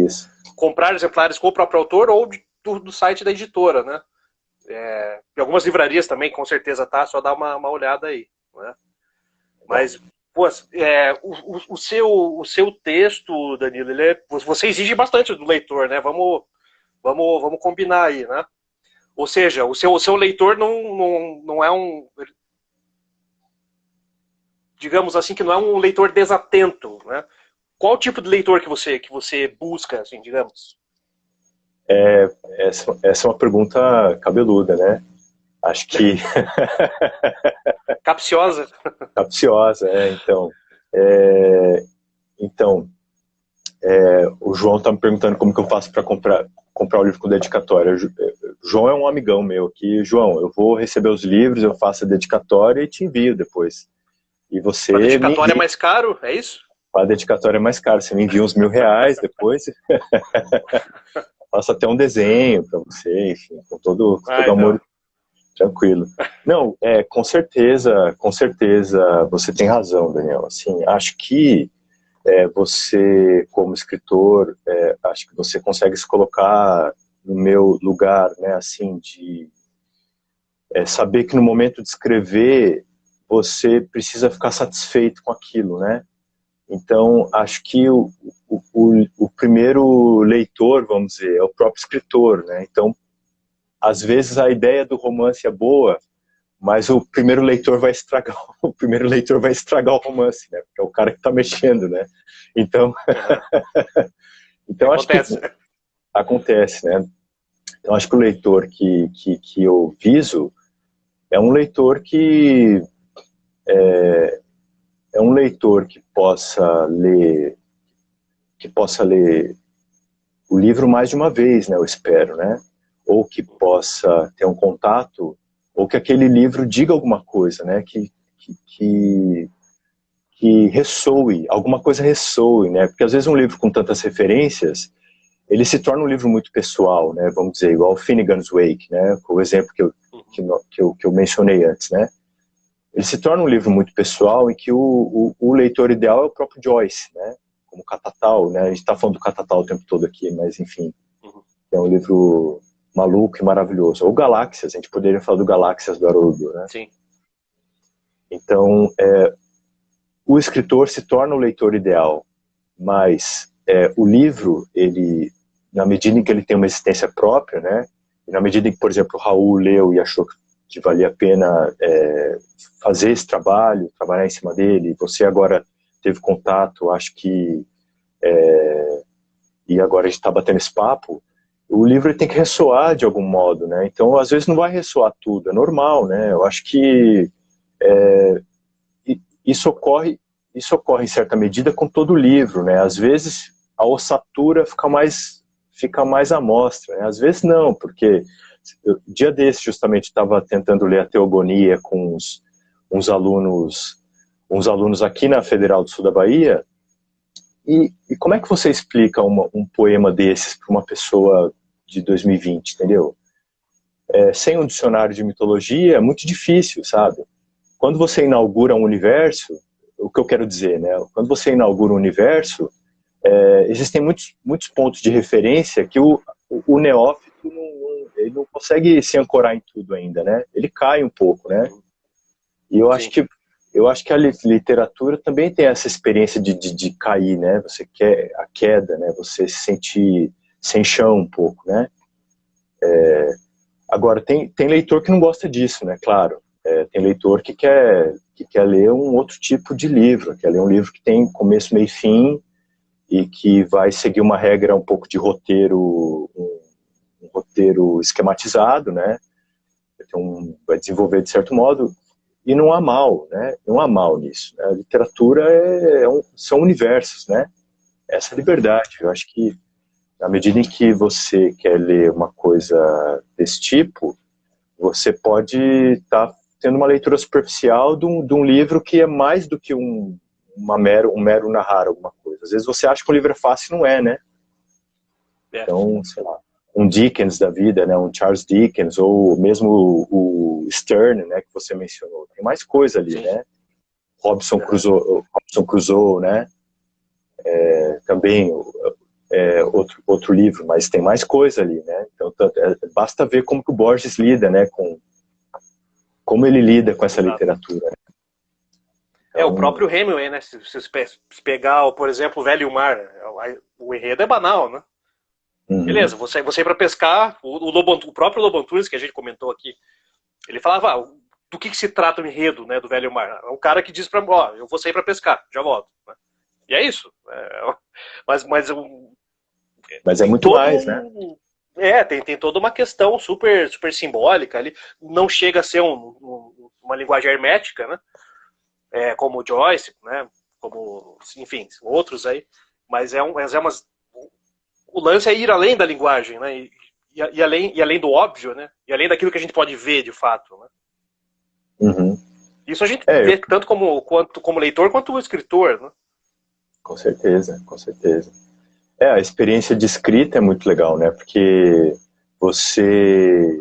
Isso. Comprar exemplares com o próprio autor ou do site da editora, né? E algumas livrarias também, com certeza tá, só dá uma olhada aí, né? Mas, pô, o seu texto, Danilo, você exige bastante do leitor, né? Vamos combinar aí, né? Ou seja, o seu leitor não é um... digamos assim, que não é um leitor desatento, né? Qual o tipo de leitor que você busca, assim, digamos? Essa é uma pergunta cabeluda, né? Acho que... Capciosa. Capciosa, então, o João tá me perguntando como que eu faço para comprar o livro com dedicatória. O João é um amigão meu aqui. João, eu vou receber os livros, eu faço a dedicatória e te envio depois. E você... A dedicatória é mais caro, é isso? A dedicatória é mais cara, você me envia uns R$1.000 depois. Faço até um desenho para você, enfim, com todo amor. Tranquilo. Não, com certeza você tem razão, Daniel. Assim, acho que você, como escritor, acho que você consegue se colocar no meu lugar, né, assim, de saber que no momento de escrever você precisa ficar satisfeito com aquilo, né? Então, acho que o primeiro leitor, vamos dizer, é o próprio escritor, né? Então, às vezes a ideia do romance é boa, mas o primeiro leitor vai estragar o romance, né? Porque é o cara que está mexendo, né? Então, então acho que acontece, né? Então, acho que o leitor que eu viso é um leitor que possa ler o livro mais de uma vez, né, eu espero, né? Ou que possa ter um contato, ou que aquele livro diga alguma coisa, né? Que ressoe, alguma coisa ressoe, né? Porque às vezes um livro com tantas referências, ele se torna um livro muito pessoal, né? Vamos dizer, igual Finnegan's Wake, né? O exemplo que eu mencionei antes, né? Ele se torna um livro muito pessoal em que o leitor ideal é o próprio Joyce, né? Como Catatal, né? A gente está falando do Catatal o tempo todo aqui, mas enfim, é um livro maluco e maravilhoso. Ou Galáxias, a gente poderia falar do Galáxias do Haroldo, né? Sim. Então, o escritor se torna o leitor ideal, mas o livro, ele, na medida em que ele tem uma existência própria, né? E na medida em que, por exemplo, o Raul leu e achou que valia a pena fazer esse trabalho, trabalhar em cima dele, você agora teve contato, acho que e agora a gente está batendo esse papo, o livro tem que ressoar de algum modo, né? Então, às vezes não vai ressoar tudo, é normal, né? Eu acho que isso ocorre em certa medida com todo livro, né? Às vezes a ossatura fica mais à mostra, né? Às vezes não, porque dia desse justamente estava tentando ler a Teogonia com uns alunos aqui na Federal do Sul da Bahia, e como é que você explica um poema desses para uma pessoa de 2020, entendeu? sem um dicionário de mitologia é muito difícil, sabe? Quando você inaugura um universo, o que eu quero dizer, né? Quando você inaugura um universo, existem muitos pontos de referência que o neófito ele não consegue se ancorar em tudo ainda, né? Ele cai um pouco, né? E eu acho que a literatura também tem essa experiência de cair, né? Você quer a queda, né? Você se sentir sem chão um pouco, né? Agora, tem leitor que não gosta disso, né? Claro. Tem leitor que quer ler um outro tipo de livro, quer ler um livro que tem começo, meio e fim, e que vai seguir uma regra um pouco de roteiro, um roteiro esquematizado, né? Vai desenvolver de certo modo, e não há mal, né? Não há mal nisso, né? A literatura são universos, né? Essa liberdade. Eu acho que, na medida em que você quer ler uma coisa desse tipo, você pode estar tendo uma leitura superficial de um livro que é mais do que um mero narrar alguma coisa. Às vezes você acha que um livro é fácil e não é, né? Então, sei lá, um Dickens da vida, né? Um Charles Dickens, ou mesmo o Sterne, né? Que você mencionou. Tem mais coisa ali, né? Robinson Crusoe, né? Também outro livro, mas tem mais coisa ali, né? Então, basta ver como que o Borges lida, né? Como ele lida com essa literatura. Né? Então, o próprio Hemingway, né? Se você pegar, por exemplo, o Velho e o Mar, o enredo é banal, né? Beleza, você ir para pescar, o próprio Lobo Antunes, que a gente comentou aqui, ele falava, do que se trata o enredo, né, do Velho e o Mar? É um cara que diz eu vou sair para pescar, já volto. Né? E é isso. Mas é muito mais, né? Tem toda uma questão super, super simbólica ali. Não chega a ser uma linguagem hermética, né? Como o Joyce, né? Como, enfim, outros aí. Mas o lance é ir além da linguagem, né? E além do óbvio, né? E além daquilo que a gente pode ver de fato, né? Isso a gente vê tanto como leitor quanto o escritor, né? Com certeza, com certeza. A experiência de escrita é muito legal, né? Porque você...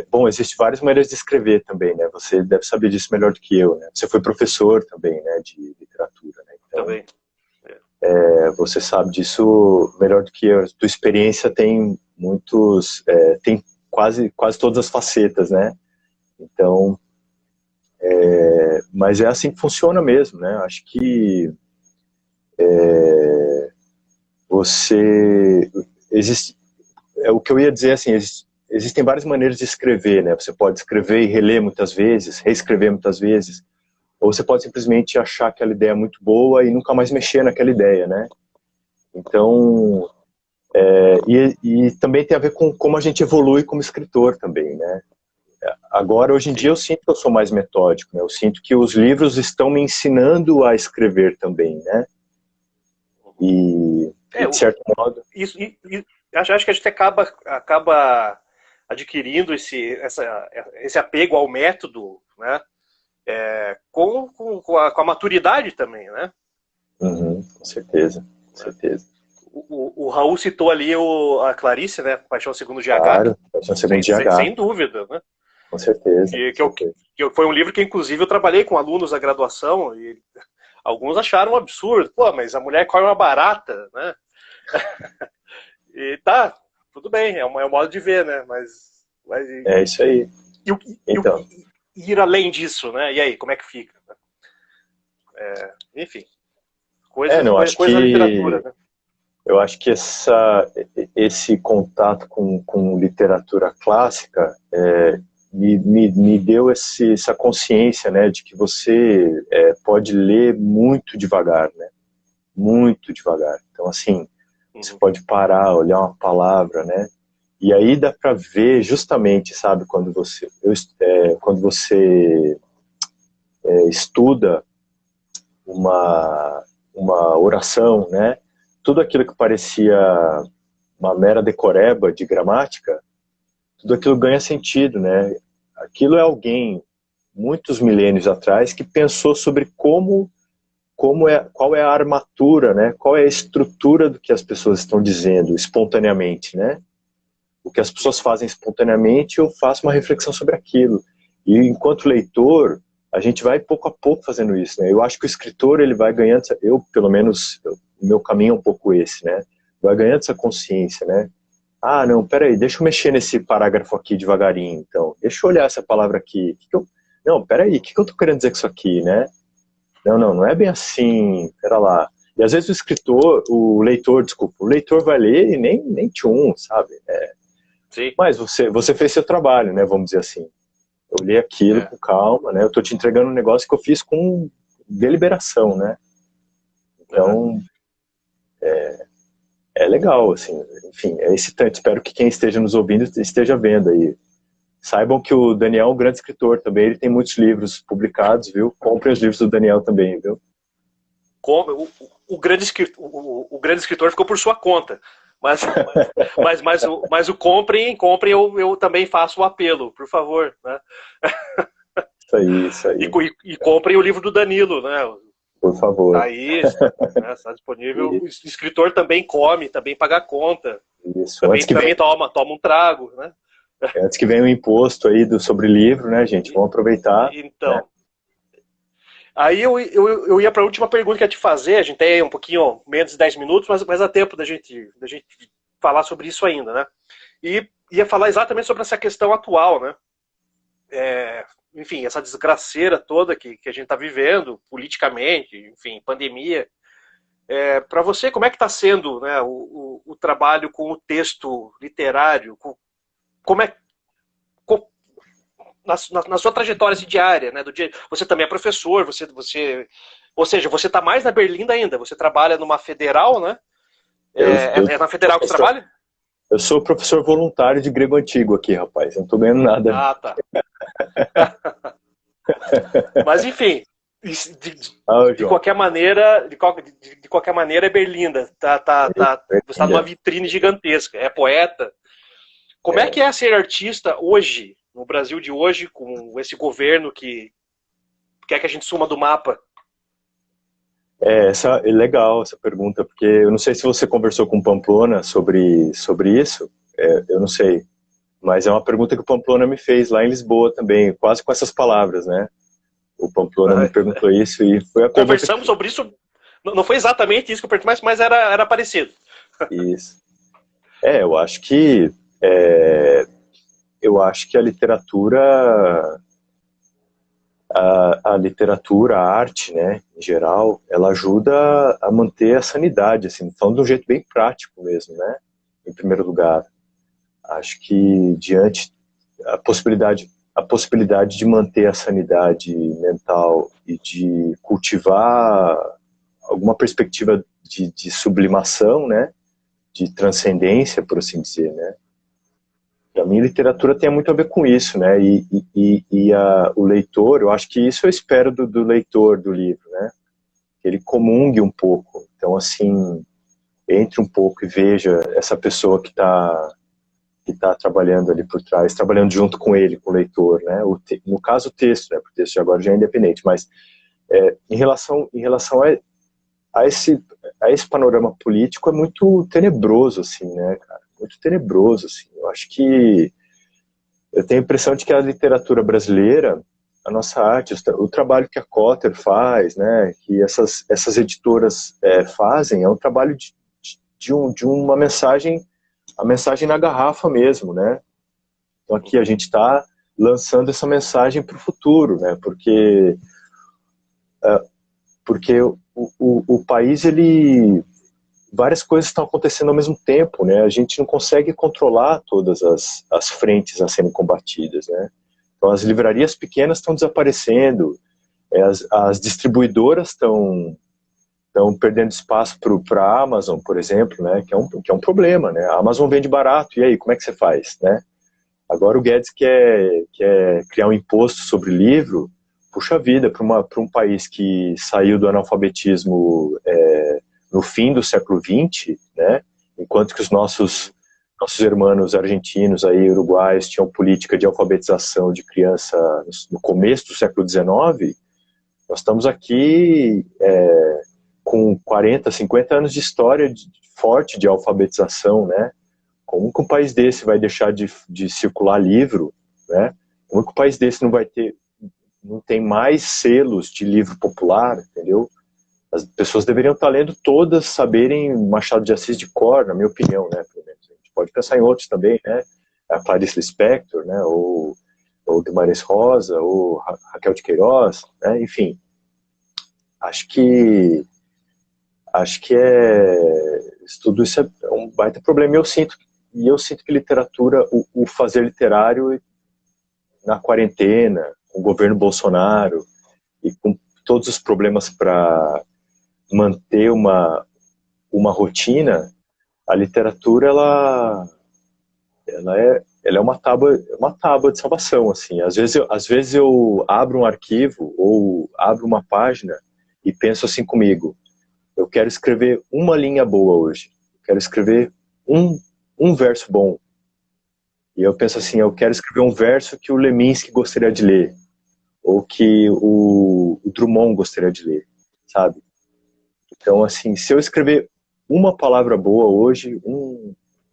bom, existem várias maneiras de escrever também, né? Você deve saber disso melhor do que eu, né? Você foi professor também, né? De literatura, né? Então, também. Você sabe disso melhor do que eu. Tua experiência tem tem quase todas as facetas, né? Então, mas é assim que funciona mesmo, né? Acho que o que eu ia dizer assim, existem várias maneiras de escrever, né? Você pode escrever e reler muitas vezes, reescrever muitas vezes, ou você pode simplesmente achar aquela ideia muito boa e nunca mais mexer naquela ideia, né? Então, e também tem a ver com como a gente evolui como escritor também, né? Agora, hoje em dia, eu sinto que eu sou mais metódico, né? Eu sinto que os livros estão me ensinando a escrever também, né? E de certo modo... Acho que a gente acaba adquirindo esse apego ao método, né? Com a maturidade também, né? Com certeza, com certeza. O Raul citou ali a Clarice, né? Paixão Segundo GH. Claro, Paixão Segundo GH. Sem dúvida, né? Com certeza. Que foi um livro que, inclusive, eu trabalhei com alunos da graduação e alguns acharam um absurdo. Pô, mas a mulher come uma barata, né? E tá, tudo bem, é um modo de ver, né? Mas é isso aí. Então. Ir além disso, né? E aí, como é que fica? Enfim, coisa da literatura, né? Eu acho que esse contato com literatura clássica me deu essa consciência, né, de que você pode ler muito devagar, né? Muito devagar. Então, assim, você pode parar, olhar uma palavra, né? E aí dá para ver justamente, sabe, quando você estuda uma oração, né? Tudo aquilo que parecia uma mera decoreba de gramática, tudo aquilo ganha sentido, né? Aquilo é alguém, muitos milênios atrás, que pensou sobre qual é a armatura, né? Qual é a estrutura do que as pessoas estão dizendo espontaneamente, né? o que as pessoas fazem espontaneamente, eu faço uma reflexão sobre aquilo. E enquanto leitor, a gente vai pouco a pouco fazendo isso, né? Eu acho que o escritor, ele vai ganhando, pelo menos, o meu caminho é um pouco esse, né? Vai ganhando essa consciência, né? Ah, não, peraí, deixa eu mexer nesse parágrafo aqui devagarinho, então. Deixa eu olhar essa palavra aqui. Não, peraí, o que eu tô querendo dizer com isso aqui, né? Não é bem assim, pera lá. E às vezes o leitor vai ler e nem tchum, sabe? Sim. Mas você fez seu trabalho, né, vamos dizer assim. Eu li aquilo com calma, né? Eu tô te entregando um negócio que eu fiz com deliberação, né? Então, é legal, assim, enfim, é excitante. Espero que quem esteja nos ouvindo esteja vendo aí. Saibam que o Daniel é um grande escritor também, ele tem muitos livros publicados, viu? Comprem os livros do Daniel também, viu? O grande escritor ficou por sua conta. Mas o comprem, eu também faço o apelo, por favor. Né? Isso aí. E comprem o livro do Danilo, né? Por favor. Aí, né, está disponível. O escritor também come, também paga a conta. Isso. Também toma um trago, né? Antes que venha o imposto aí sobre livro, né, gente? Vamos aproveitar. Então. Né? Aí eu ia para a última pergunta que eu ia te fazer. A gente tem um pouquinho menos de 10 minutos, mas há tempo da gente falar sobre isso ainda, né? E ia falar exatamente sobre essa questão atual, né? Enfim, essa desgraceira toda que a gente está vivendo, politicamente, enfim, pandemia. Para você, como é que está sendo, né, o trabalho com o texto literário? Na sua trajetória assim, diária, né, do dia, você também é professor, ou seja, você está mais na Berlinda ainda, você trabalha numa federal, né? É na federal que você trabalha? Eu sou professor voluntário de grego antigo aqui, rapaz, não estou ganhando nada. Ah, tá. Mas enfim, de qualquer maneira, de qualquer maneira é Berlinda, você está numa vitrine gigantesca, é poeta. Como é que é ser artista hoje, no Brasil de hoje, com esse governo que quer que a gente suma do mapa? É legal essa pergunta, porque eu não sei se você conversou com o Pamplona sobre isso, eu não sei, mas é uma pergunta que o Pamplona me fez lá em Lisboa também, quase com essas palavras, né? O Pamplona me perguntou isso e foi a Conversamos sobre isso, não foi exatamente isso que eu perguntei, mas era parecido. Isso. Eu acho que a literatura, a arte, né, em geral, ela ajuda a manter a sanidade, assim, falando de um jeito bem prático mesmo, né, em primeiro lugar. Acho que diante a possibilidade de manter a sanidade mental e de cultivar alguma perspectiva de sublimação, né, de transcendência, por assim dizer, né. Para mim, literatura tem muito a ver com isso, né? O leitor, eu acho que isso eu espero do leitor do livro, né? Que ele comungue um pouco. Então, assim, entre um pouco e veja essa pessoa que tá trabalhando ali por trás, trabalhando junto com ele, com o leitor, né? No caso, o texto, né? Porque o texto agora já é independente, mas em relação a esse panorama político é muito tenebroso, assim, né, cara? Muito tenebroso, assim. Eu acho que eu tenho a impressão de que a literatura brasileira, a nossa arte, o trabalho que a Cotter faz, né, que essas editoras fazem, é um trabalho de uma mensagem, a mensagem na garrafa mesmo, né? Então aqui a gente está lançando essa mensagem para o futuro, né? Porque o país, várias coisas estão acontecendo ao mesmo tempo, né? A gente não consegue controlar todas as frentes a serem combatidas, né? Então as livrarias pequenas estão desaparecendo, as distribuidoras estão perdendo espaço para a Amazon, por exemplo, né? Que é um problema, né? A Amazon vende barato, e aí, como é que você faz, né? Agora o Guedes quer criar um imposto sobre livro. Puxa vida, para um país que saiu do analfabetismo no fim do século XX, né, enquanto que os nossos irmãos argentinos, aí, uruguaios, tinham política de alfabetização de criança no começo do século XIX, nós estamos aqui com 40, 50 anos de história forte de alfabetização, né, Como que um país desse vai deixar de circular livro, né? Como que um país desse não tem mais selos de livro popular, entendeu? As pessoas deveriam estar lendo todas, saberem Machado de Assis de cor, na minha opinião, né? Pelo menos. A gente pode pensar em outros também, né? A Clarice Lispector, né? Ou Guimarães Rosa, ou Raquel de Queiroz, né? Enfim, acho que tudo isso é um baita problema. Eu sinto que literatura, o fazer literário na quarentena, com o governo Bolsonaro e com todos os problemas para manter uma rotina, a literatura ela é uma tábua de salvação, assim. Às vezes eu abro um arquivo ou abro uma página e penso assim comigo: eu quero escrever uma linha boa hoje, eu quero escrever um verso bom. E eu penso assim: eu quero escrever um verso que o Leminski gostaria de ler, ou que o Drummond gostaria de ler, sabe? Então, assim, se eu escrever uma palavra boa hoje,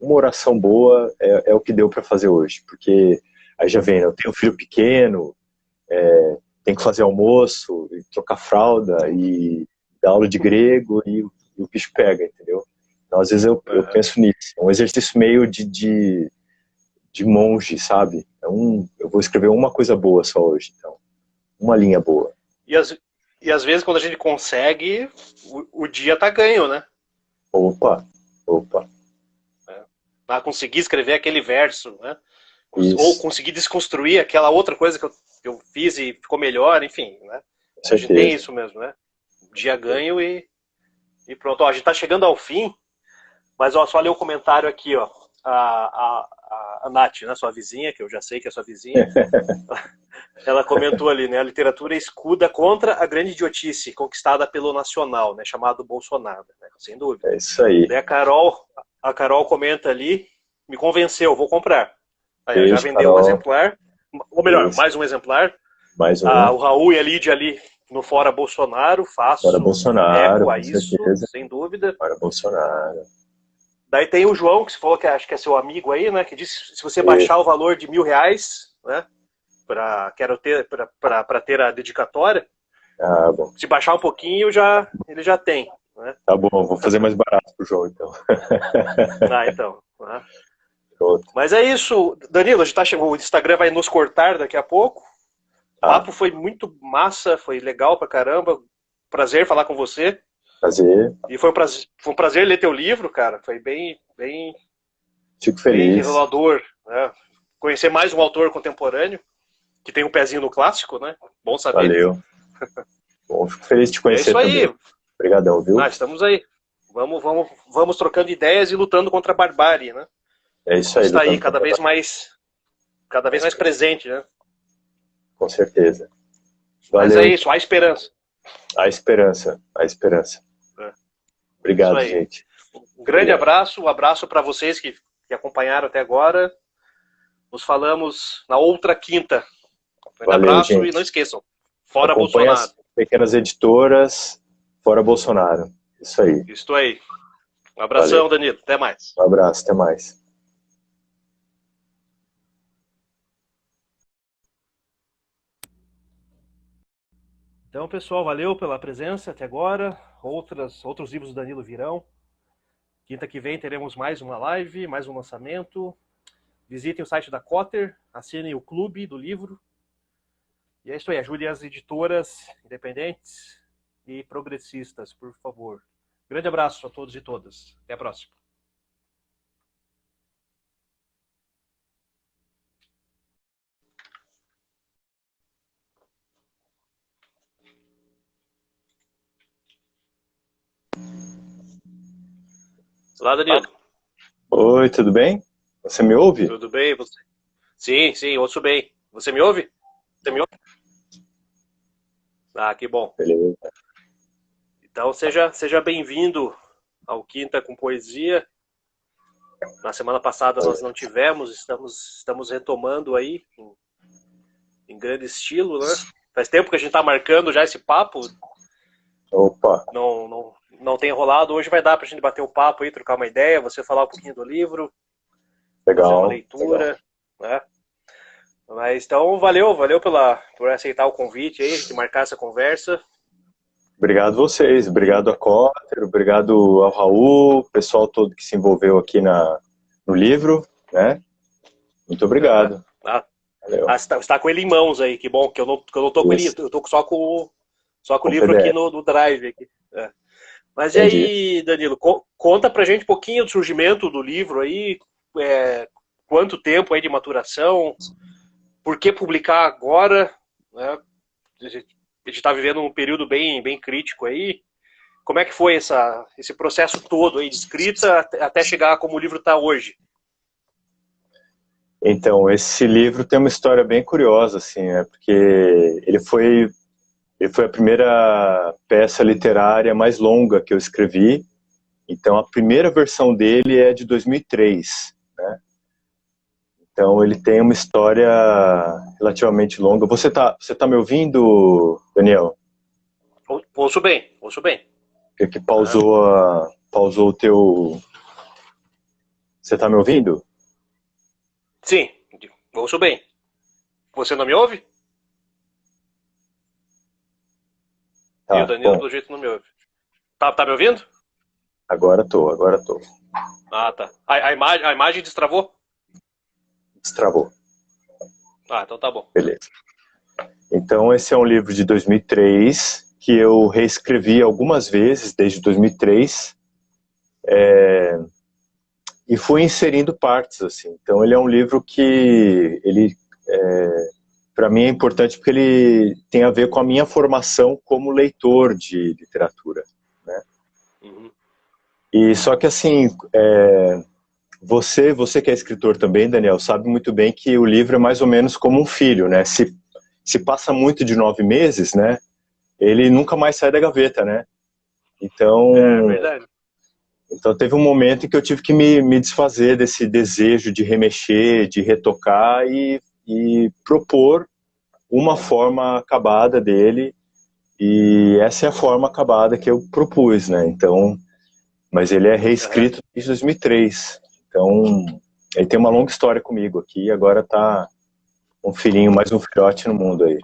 uma oração boa, é o que deu para fazer hoje. Porque aí já vem, eu tenho um filho pequeno, tenho que fazer almoço, e trocar fralda, e dar aula de grego, e o bicho pega, entendeu? Então, às vezes eu penso nisso. É um exercício meio de monge, sabe? Eu vou escrever uma coisa boa só hoje, então. Uma linha boa. E às vezes, quando a gente consegue, o dia tá ganho, né? Opa. Conseguir escrever aquele verso, né? Isso. Ou conseguir desconstruir aquela outra coisa que eu fiz e ficou melhor, enfim, né? A gente tem isso mesmo, né? Dia ganho e pronto. Ó, a gente tá chegando ao fim, mas ó, só ler o comentário aqui, ó. A Nath, né, sua vizinha, que eu já sei que é sua vizinha, ela comentou ali, né? A literatura escuda contra a grande idiotice conquistada pelo nacional, né? Chamado Bolsonaro, né? Sem dúvida. É isso aí. Daí a Carol comenta ali, me convenceu, vou comprar. Aí, beijo, já vendeu Carol. Um exemplar, ou melhor, beijo. Mais um exemplar. Mais um. O Raul e a Lídia ali no Fora Bolsonaro, faço Fora Bolsonaro, eco a isso, certeza. Sem dúvida. Fora Bolsonaro. Daí tem o João, que você falou que acho que é seu amigo aí, né? Que disse se você baixar o valor de R$1.000, né? Para ter a dedicatória. Bom. Se baixar um pouquinho, ele já tem. Né? Tá bom, vou fazer mais barato pro João, então. Então. Né? Mas é isso, Danilo, a gente tá chegando, o Instagram vai nos cortar daqui a pouco. O papo foi muito massa, foi legal pra caramba. Prazer falar com você. Prazer. E foi um prazer ler teu livro, cara. Foi bem Fico feliz. Bem revelador, né? Conhecer mais um autor contemporâneo que tem um pezinho no clássico, né? Bom saber. Valeu. Bom, fico feliz de te conhecer também. É isso aí. Obrigadão, viu? Estamos aí. Vamos trocando ideias e lutando contra a barbárie, né? É isso aí. Está aí cada vez mais presente, né? Com certeza. Valeu. Mas é isso, há esperança. A esperança. Obrigado, gente. Um grande abraço, um abraço para vocês que acompanharam até agora. Nos falamos na outra quinta. Um grande abraço, gente. E não esqueçam, Fora Bolsonaro. As pequenas editoras, Fora Bolsonaro. Isso aí. Isso aí. Um abração, valeu. Danilo. Até mais. Um abraço, até mais. Então, pessoal, valeu pela presença até agora. Outros livros do Danilo virão. Quinta que vem teremos mais uma live, mais um lançamento. Visitem o site da Cotter, assinem o clube do livro. E é isso aí, ajudem as editoras independentes e progressistas, por favor. Grande abraço a todos e todas. Até a próxima. Olá, Danilo. Oi, tudo bem? Você me ouve? Tudo bem, você? Sim, ouço bem. Você me ouve? Você me ouve? Ah, que bom. Beleza. Então, seja bem-vindo ao Quinta com Poesia. Na semana passada nós não tivemos, estamos retomando aí em grande estilo, né? Faz tempo que a gente está marcando já esse papo. Opa! Não tem rolado. Hoje vai dar para a gente bater um papo aí, trocar uma ideia, você falar um pouquinho do livro. fazer uma Legal. leitura, né? Mas então, valeu por aceitar o convite aí, de marcar essa conversa. Obrigado a vocês, obrigado a Cotter, obrigado ao Raul, o pessoal todo que se envolveu aqui no livro, né? Muito obrigado. Ah, Valeu. você tá com ele em mãos aí, que bom, que eu não tô com ele, Isso, eu tô só com o com livro aqui PDF. no Drive. Aqui. É. Mas e Entendi. aí, Danilo, conta pra gente um pouquinho do surgimento do livro aí, quanto tempo aí de maturação, por que publicar agora, né? A gente está vivendo um período bem crítico aí. Como é que foi esse processo todo aí de escrita até chegar como o livro está hoje? Então, esse livro tem uma história bem curiosa, assim, né? Porque ele foi a primeira peça literária mais longa que eu escrevi. Então, a primeira versão dele é de 2003, né? Então, ele tem uma história relativamente longa. Você tá me ouvindo, Daniel? Ouço bem, ouço bem. Que pausou o teu... Você tá me ouvindo? Sim, ouço bem. Você não me ouve? E o Tá, Danilo, bom, pelo jeito, não me ouve. Tá me ouvindo? agora tô. Ah, tá. A imagem destravou? Destravou, Ah, então tá bom. beleza. Então, esse é um livro de 2003 que eu reescrevi algumas vezes desde 2003 e fui inserindo partes, assim. Então, ele é um livro que para mim é importante porque ele tem a ver com a minha formação como leitor de literatura, né? Uhum. E só que assim, você que é escritor também, Daniel, sabe muito bem que o livro é mais ou menos como um filho, né? Se passa muito de 9 meses, né? Ele nunca mais sai da gaveta, né? É Então, verdade. então teve um momento em que eu tive que me desfazer desse desejo de remexer, de retocar e propor uma forma acabada dele. E essa é a forma acabada que eu propus, né? Então, mas ele é Uhum. reescrito desde 2003. Então, ele tem uma longa história comigo aqui e agora tá um filhinho, mais um filhote no mundo aí.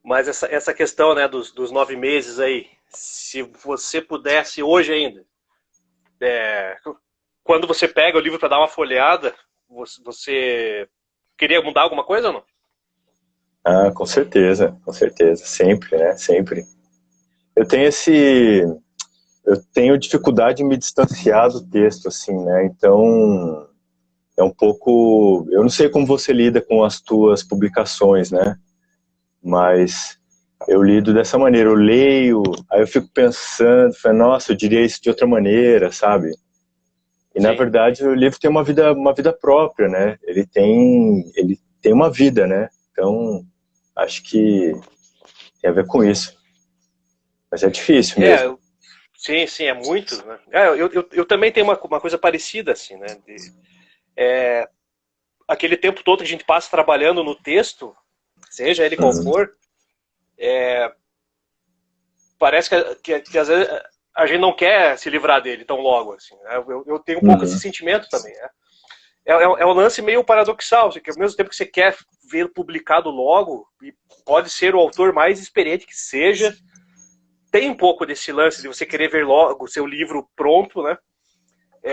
Mas essa questão, né, dos 9 meses aí, se você pudesse hoje ainda, quando você pega o livro para dar uma folheada, você queria mudar alguma coisa ou não? Ah, com certeza, sempre, né? Sempre. Eu tenho esse, eu tenho dificuldade em me distanciar do texto, assim, né? Então, é um pouco, eu não sei como você lida com as tuas publicações, né? Mas eu lido dessa maneira, eu leio, aí eu fico pensando, falo, nossa, eu diria isso de outra maneira, sabe? E na Sim. verdade o livro tem uma vida própria, né? Ele tem uma vida, né? Então, acho que tem a ver com isso. Mas é difícil É, mesmo. sim, é muito, né? Eu também tenho uma coisa parecida, assim, né? Aquele tempo todo que a gente passa trabalhando no texto, seja ele qual Uhum, for, parece que às vezes a gente não quer se livrar dele tão logo, assim, né? Eu tenho um pouco esse uhum, sentimento também, né? É um lance meio paradoxal, assim, que ao mesmo tempo que você quer ver publicado logo, e pode ser o autor mais experiente que seja, tem um pouco desse lance de você querer ver logo o seu livro pronto, né?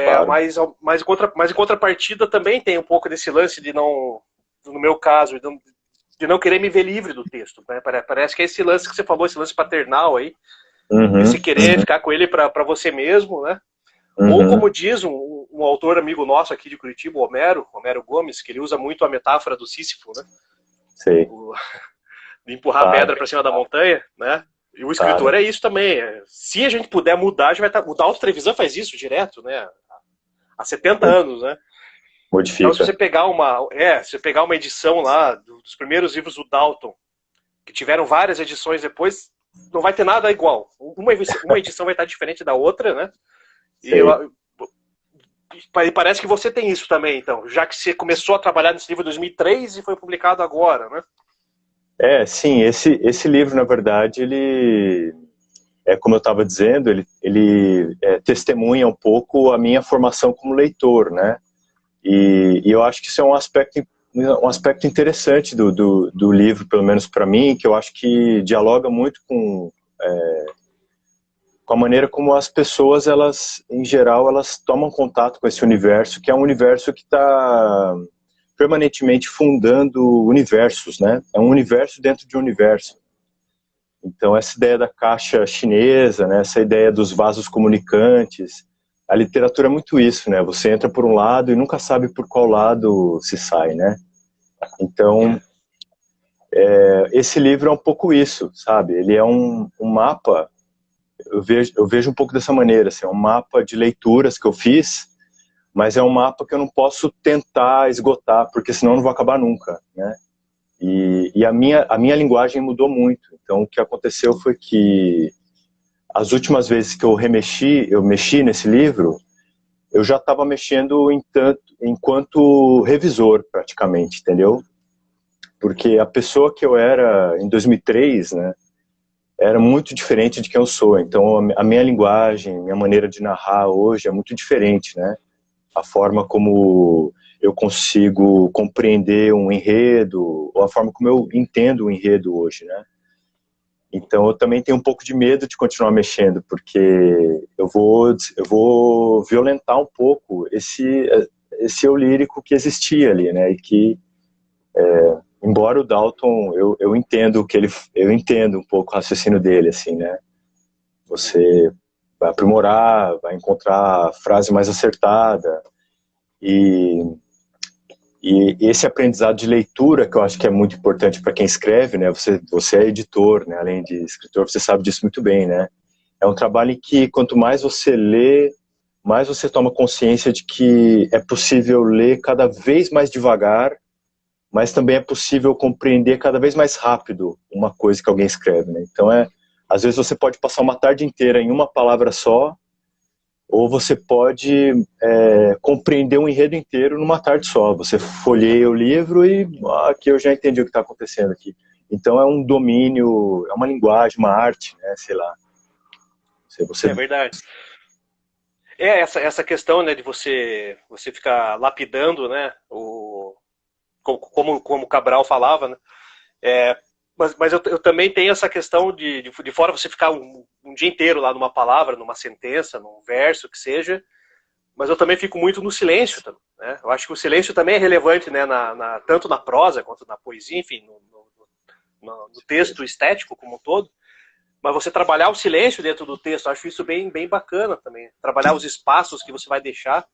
claro. Mas em contrapartida também tem um pouco desse lance de não, no meu caso, de não querer me ver livre do texto, né? Parece que é esse lance que você falou, esse lance paternal aí, de Uhum, se querer uhum, ficar com ele para você mesmo, né? Ou uhum, como diz um autor amigo nosso aqui de Curitiba, o Homero Gomes, que ele usa muito a metáfora do Sísifo, né? sei, De empurrar a claro, pedra para cima da montanha, né? E o escritor claro. é isso também. Se a gente puder mudar, a gente vai estar. O Dalton Trevisan faz isso direto, né? Há 70 anos, né? Então, se você Modifica. pegar uma edição lá dos primeiros livros do Dalton, que tiveram várias edições depois, não vai ter nada igual. Uma edição vai estar diferente da outra, né? E Sei. parece que você tem isso também, então, já que você começou a trabalhar nesse livro em 2003 e foi publicado agora, né? Sim, esse livro, na verdade, ele, como eu estava dizendo, ele testemunha um pouco a minha formação como leitor, né? E eu acho que isso é um aspecto interessante do livro, pelo menos para mim, que eu acho que dialoga muito com a maneira como as pessoas, elas, em geral, elas tomam contato com esse universo, que é um universo que está permanentemente fundando universos, né? É um universo dentro de um universo. Então, essa ideia da caixa chinesa, né? Essa ideia dos vasos comunicantes, a literatura é muito isso, né? Você entra por um lado e nunca sabe por qual lado se sai, né? Então, esse livro é um pouco isso, sabe? Ele é um mapa, eu vejo um pouco dessa maneira, assim, é um mapa de leituras que eu fiz, mas é um mapa que eu não posso tentar esgotar, porque senão eu não vou acabar nunca, né? E a minha linguagem mudou muito. Então, o que aconteceu foi que as últimas vezes que eu mexi nesse livro, eu já estava mexendo enquanto revisor, praticamente, entendeu? Porque a pessoa que eu era em 2003, né, era muito diferente de quem eu sou. Então, a minha linguagem, minha maneira de narrar hoje é muito diferente, né? A forma como eu consigo compreender um enredo, ou a forma como eu entendo o enredo hoje, né? Então, eu também tenho um pouco de medo de continuar mexendo, porque eu vou violentar um pouco esse eu lírico que existia ali, né? E que, embora o Dalton, eu entendo eu entendo um pouco o raciocínio dele, assim, né? Você vai aprimorar, vai encontrar a frase mais acertada, e esse aprendizado de leitura, que eu acho que é muito importante para quem escreve, né? Você é editor, né? Além de escritor, você sabe disso muito bem, né? É um trabalho em que quanto mais você lê, mais você toma consciência de que é possível ler cada vez mais devagar, mas também é possível compreender cada vez mais rápido uma coisa que alguém escreve, né? Então, às vezes você pode passar uma tarde inteira em uma palavra só, ou você pode compreender um enredo inteiro numa tarde só. Você folheia o livro e aqui eu já entendi o que está acontecendo aqui. Então é um domínio, é uma linguagem, uma arte, né? Sei lá. É verdade. Essa questão, né, de você ficar lapidando, né, como o Cabral falava, né, mas eu também tenho essa questão de fora você ficar um dia inteiro lá numa palavra, numa sentença, num verso, que seja, mas eu também fico muito no silêncio, né? Eu acho que o silêncio também é relevante, né, tanto na prosa quanto na poesia, enfim, no texto estético como um todo, mas você trabalhar o silêncio dentro do texto, eu acho isso bem, bem bacana também, trabalhar os espaços que você vai deixar,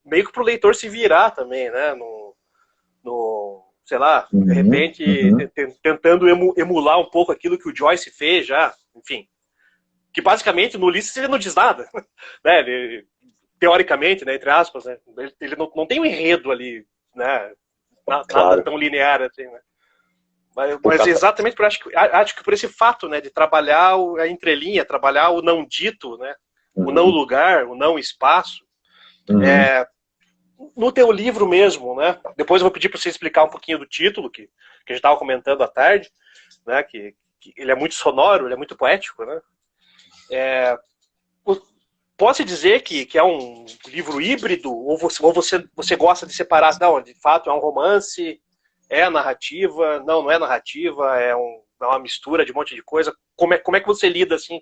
meio que para o leitor se virar também, né, sei lá, de repente, tentando emular um pouco aquilo que o Joyce fez já, enfim. Que basicamente no Ulisses ele não diz nada, né? Teoricamente, né, entre aspas, né? Ele não tem um enredo ali, né? Nada tão linear assim, né? Mas exatamente por acho que por esse fato, né, de trabalhar a entrelinha, trabalhar o não dito, né? O não lugar, o não espaço. No teu livro mesmo, né? Depois eu vou pedir para você explicar um pouquinho do título, que a gente estava comentando à tarde, né? Que ele é muito sonoro, ele é muito poético, né? Pode-se dizer que é um livro híbrido, ou você gosta de separar, não, de fato é um romance, é narrativa, não é narrativa, é uma mistura de um monte de coisa. Como é que você lida assim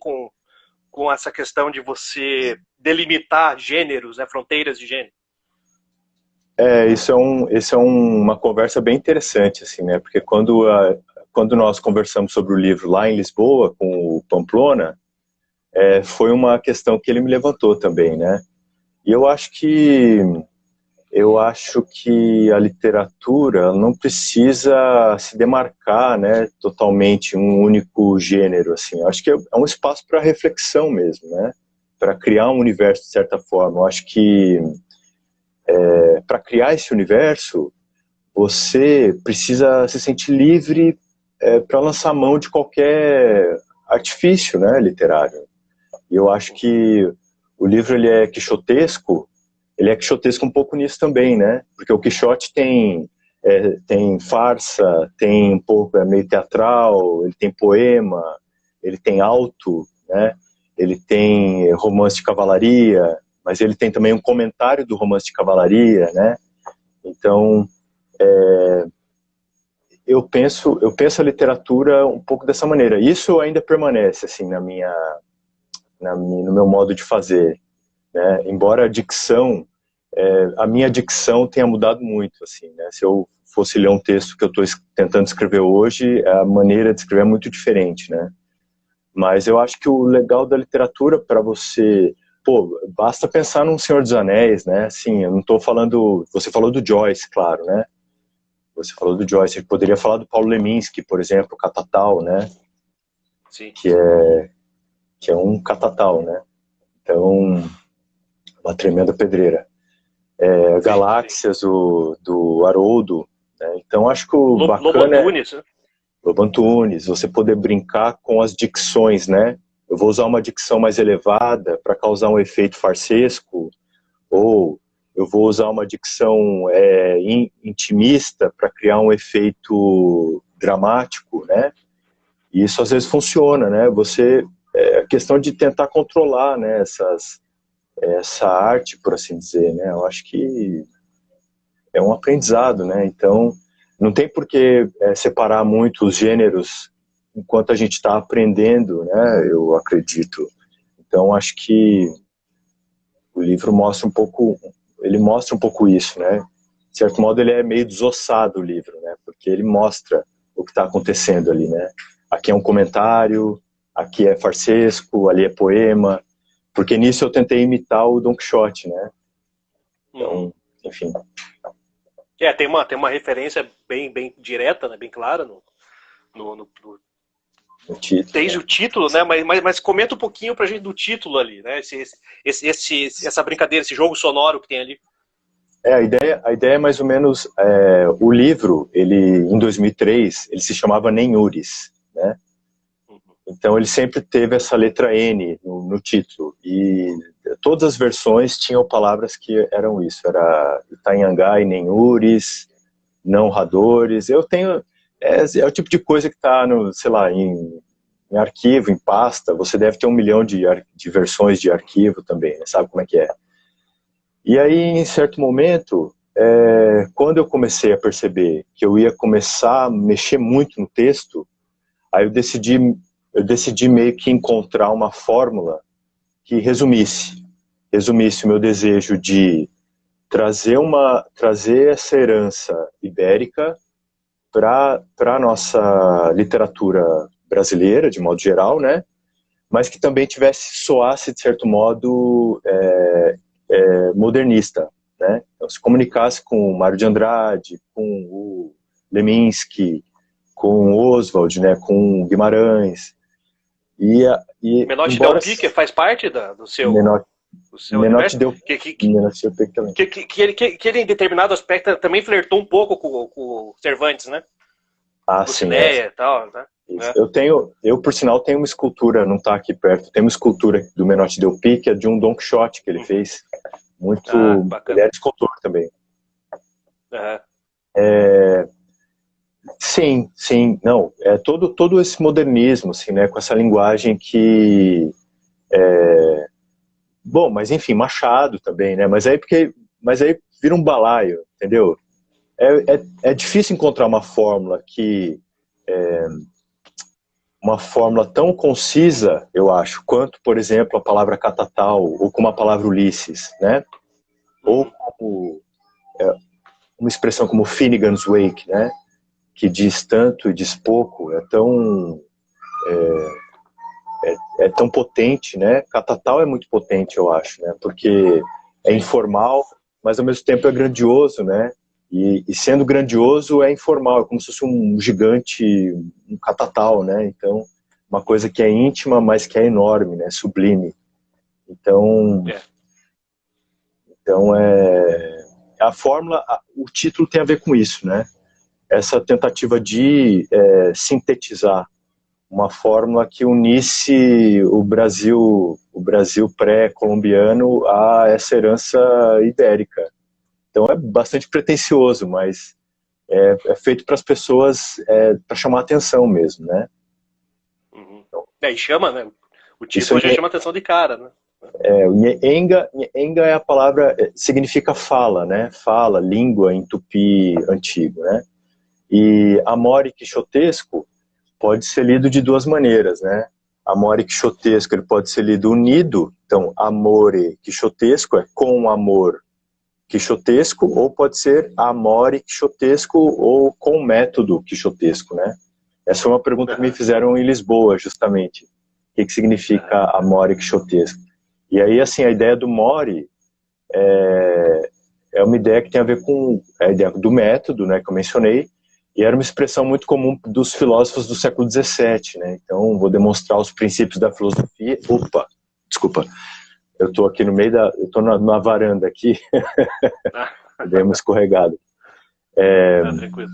com essa questão de você delimitar gêneros, né, fronteiras de gênero? Isso é uma conversa bem interessante, assim, né? Porque quando nós conversamos sobre o livro lá em Lisboa, com o Pamplona, foi uma questão que ele me levantou também, né? E eu acho que a literatura não precisa se demarcar, né, totalmente um único gênero, assim. Eu acho que é um espaço para reflexão mesmo, né? Para criar um universo de certa forma. Eu acho que para criar esse universo, você precisa se sentir livre para lançar mão de qualquer artifício, né, literário. E eu acho que o livro ele é quixotesco um pouco nisso também, né? Porque o Quixote tem farsa, tem um pouco, é meio teatral, ele tem poema, ele tem auto, né? Ele tem romance de cavalaria, mas ele tem também um comentário do romance de cavalaria, né? Então, eu penso a literatura um pouco dessa maneira. Isso ainda permanece assim no meu modo de fazer, né? Embora a minha dicção tenha mudado muito, assim, né? Se eu fosse ler um texto que eu estou tentando escrever hoje, a maneira de escrever é muito diferente, né? Mas eu acho que o legal da literatura para você, pô, basta pensar num Senhor dos Anéis, né? Assim, eu não estou falando, você falou do Joyce, claro, né? Você falou do Joyce, eu poderia falar do Paulo Leminski, por exemplo, Catatal, né? Sim. Que é um catatal, né? Então, uma tremenda pedreira. Galáxias do Haroldo, né? Então acho que o Lobo bacana Antunes, né? Lobo Antunes, você poder brincar com as dicções, né? Eu vou usar uma dicção mais elevada para causar um efeito farsesco, ou eu vou usar uma dicção intimista para criar um efeito dramático, né? E isso às vezes funciona, né? É questão de tentar controlar, né, essa arte, por assim dizer, né? Eu acho que é um aprendizado, né? Então, não tem por que separar muito os gêneros enquanto a gente está aprendendo, né? Eu acredito. Então, acho que o livro ele mostra um pouco isso, né? De certo modo, ele é meio desossado o livro, né? Porque ele mostra o que está acontecendo ali, né? Aqui é um comentário, aqui é farsesco, ali é poema, porque nisso eu tentei imitar o Don Quixote, né? Então, enfim. Tem uma referência bem direta, né, bem clara no Título, desde o título, né? Mas comenta um pouquinho pra gente do título ali, né? Essa brincadeira, esse jogo sonoro que tem ali. A ideia é mais ou menos, o livro, em 2003, ele se chamava Nenhures, né? Então ele sempre teve essa letra N no título, e todas as versões tinham palavras que eram isso, era Itanhangai, Nenhures, não radores. Eu tenho, é o tipo de coisa que está sei lá, em arquivo, em pasta, você deve ter 1 milhão de versões de arquivo também, né? Sabe como é que é? E aí, em certo momento, quando eu comecei a perceber que eu ia começar a mexer muito no texto, aí eu decidi meio que encontrar uma fórmula que resumisse o meu desejo de trazer essa herança ibérica para a nossa literatura brasileira, de modo geral, né? Mas que também soasse, de certo modo, modernista, né? Então, se comunicasse com o Mário de Andrade, com o Leminski, com o Oswald, né? Com o Guimarães. Menotti Del Embora Pique faz parte do seu Menotti universo? Del Pique também. Que ele, em determinado aspecto, também flertou um pouco com o Cervantes, né? Sim, Dulcinea e tal, né? Eu, por sinal, tenho uma escultura, não está aqui perto, tem uma escultura do Menotti Del Pique, é de um Don Quixote que ele fez. Muito. Ele era escultor também. Sim, não. É todo esse modernismo, assim, né, com essa linguagem que. Bom, mas enfim, Machado também, né? Mas aí vira um balaio, entendeu? É difícil encontrar uma fórmula uma fórmula tão concisa, eu acho, quanto, por exemplo, a palavra catatal, ou como a palavra Ulisses, né? Ou como uma expressão como Finnegan's Wake, né? Que diz tanto e diz pouco, é tão potente, né? Catatal é muito potente, eu acho, né? Porque é informal, mas ao mesmo tempo é grandioso, né? E sendo grandioso é informal, é como se fosse um gigante, um catatal, né? Então, uma coisa que é íntima, mas que é enorme, né? Sublime. Então a fórmula, o título tem a ver com isso, né? Essa tentativa de sintetizar uma fórmula que unisse o Brasil pré-colombiano a essa herança ibérica. Então é bastante pretensioso, mas é feito para as pessoas, para chamar atenção mesmo, né? E chama, né? O título já chama atenção de cara, né? O Nhenga é a palavra, significa fala, né? Fala, língua em tupi antigo, né? E Amore Quixotesco pode ser lido de duas maneiras, né? Amore Quixotesco, ele pode ser lido unido, então Amore Quixotesco é com amor quixotesco, ou pode ser Amore Quixotesco ou com método quixotesco, né? Essa foi uma pergunta que me fizeram em Lisboa, justamente. O que significa Amore Quixotesco? E aí, assim, a ideia do Mori é uma ideia que tem a ver com a ideia do método, né, que eu mencionei, e era uma expressão muito comum dos filósofos do século XVII, né? Então, vou demonstrar os princípios da filosofia. Opa, desculpa, eu estou aqui no meio eu estou na varanda aqui, dei uma escorregada. Tranquilo.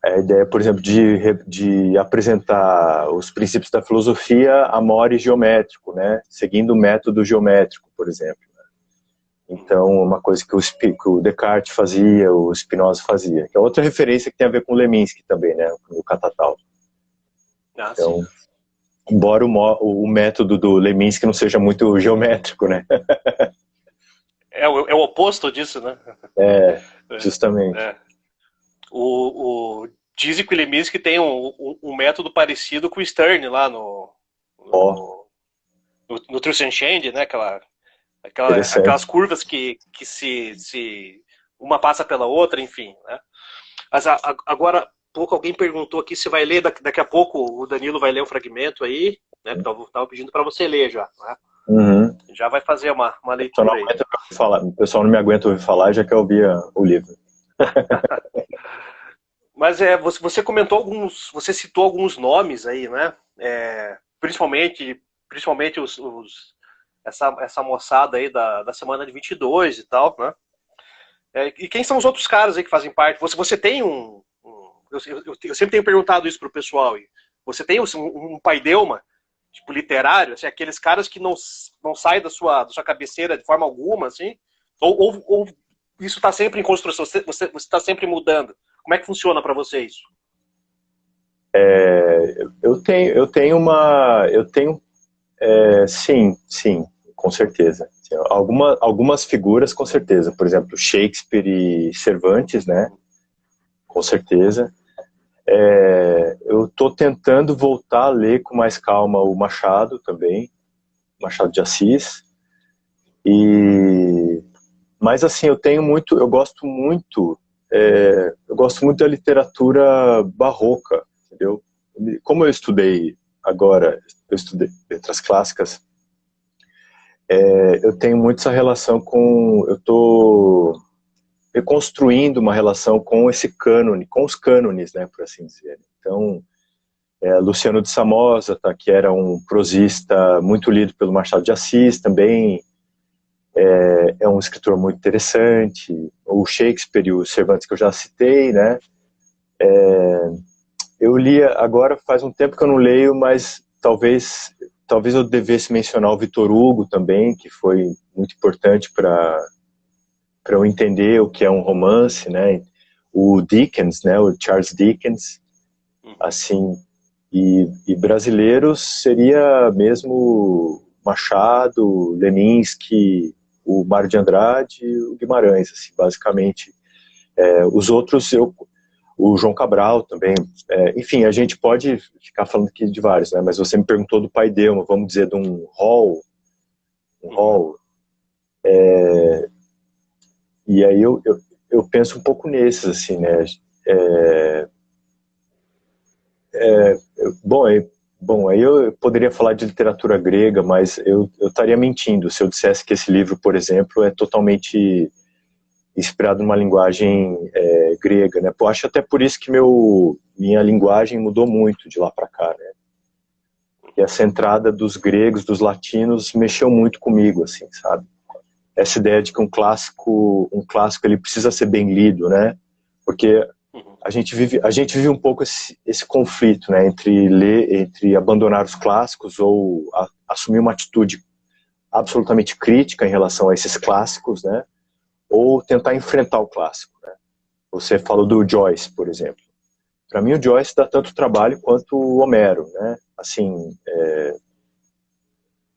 A ideia, por exemplo, de apresentar os princípios da filosofia a mori geométrico, né? Seguindo o método geométrico, por exemplo. Então, uma coisa que o Descartes fazia, o Spinoza fazia. Que é outra referência que tem a ver com o Leminski também, né? O Catatal. Então, embora o método do Leminski não seja muito geométrico, né? É o oposto disso, né? Justamente. Dizem que o Leminski tem um método parecido com o Stern lá no Nutrition né? Aquelas curvas que se uma passa pela outra, enfim, né? Mas agora pouco alguém perguntou aqui se vai ler, daqui a pouco o Danilo vai ler um fragmento aí, né? Tava pedindo para você ler já, né? Uhum. Já vai fazer uma leitura aí. O pessoal não me aguenta ouvir falar, já quer ouvir o livro. Mas você comentou você citou alguns nomes aí, né? Principalmente essa moçada aí da semana de 22 e tal, né? E quem são os outros caras aí que fazem parte? Você tem eu sempre tenho perguntado isso pro pessoal. Você tem um paideuma, tipo, literário? Assim, aqueles caras que não saem da sua cabeceira de forma alguma, assim? Ou isso está sempre em construção? Você está sempre mudando? Como é que funciona para você isso? Sim, com certeza. Algumas figuras, com certeza. Por exemplo, Shakespeare e Cervantes, né? Com certeza. Eu estou tentando voltar a ler com mais calma o Machado também, Machado de Assis. Mas assim, eu gosto muito da literatura barroca, entendeu? Como eu estudei letras clássicas, eu tenho muito essa relação eu estou reconstruindo uma relação com esse cânone, com os cânones, né, por assim dizer. Então, Luciano de Samosata, que era um prosista muito lido pelo Machado de Assis, também é um escritor muito interessante. O Shakespeare e o Cervantes, que eu já citei, né? Eu lia, agora faz um tempo que eu não leio, mas talvez eu devesse mencionar o Victor Hugo também, que foi muito importante para eu entender o que é um romance, né? O Dickens, né? O Charles Dickens, assim, e brasileiros seria mesmo Machado, Leminski, o Mário de Andrade e o Guimarães, assim, basicamente. Os outros, o João Cabral também. Enfim, a gente pode ficar falando aqui de vários, né? Mas você me perguntou do Paideuma, vamos dizer, de um hall. E aí eu penso um pouco nesses, assim, né? Bom, aí eu poderia falar de literatura grega, mas eu estaria mentindo se eu dissesse que esse livro, por exemplo, é totalmente inspirado numa linguagem grega, né? Acho até por isso que minha linguagem mudou muito de lá para cá, né? E essa entrada dos gregos, dos latinos, mexeu muito comigo, assim, sabe? Essa ideia de que um clássico ele precisa ser bem lido, né? Porque a gente vive um pouco esse conflito, né, entre abandonar os clássicos ou assumir uma atitude absolutamente crítica em relação a esses clássicos, né, ou tentar enfrentar o clássico, né? Você falou do Joyce, por exemplo. Para mim o Joyce dá tanto trabalho quanto o Homero, né? Assim,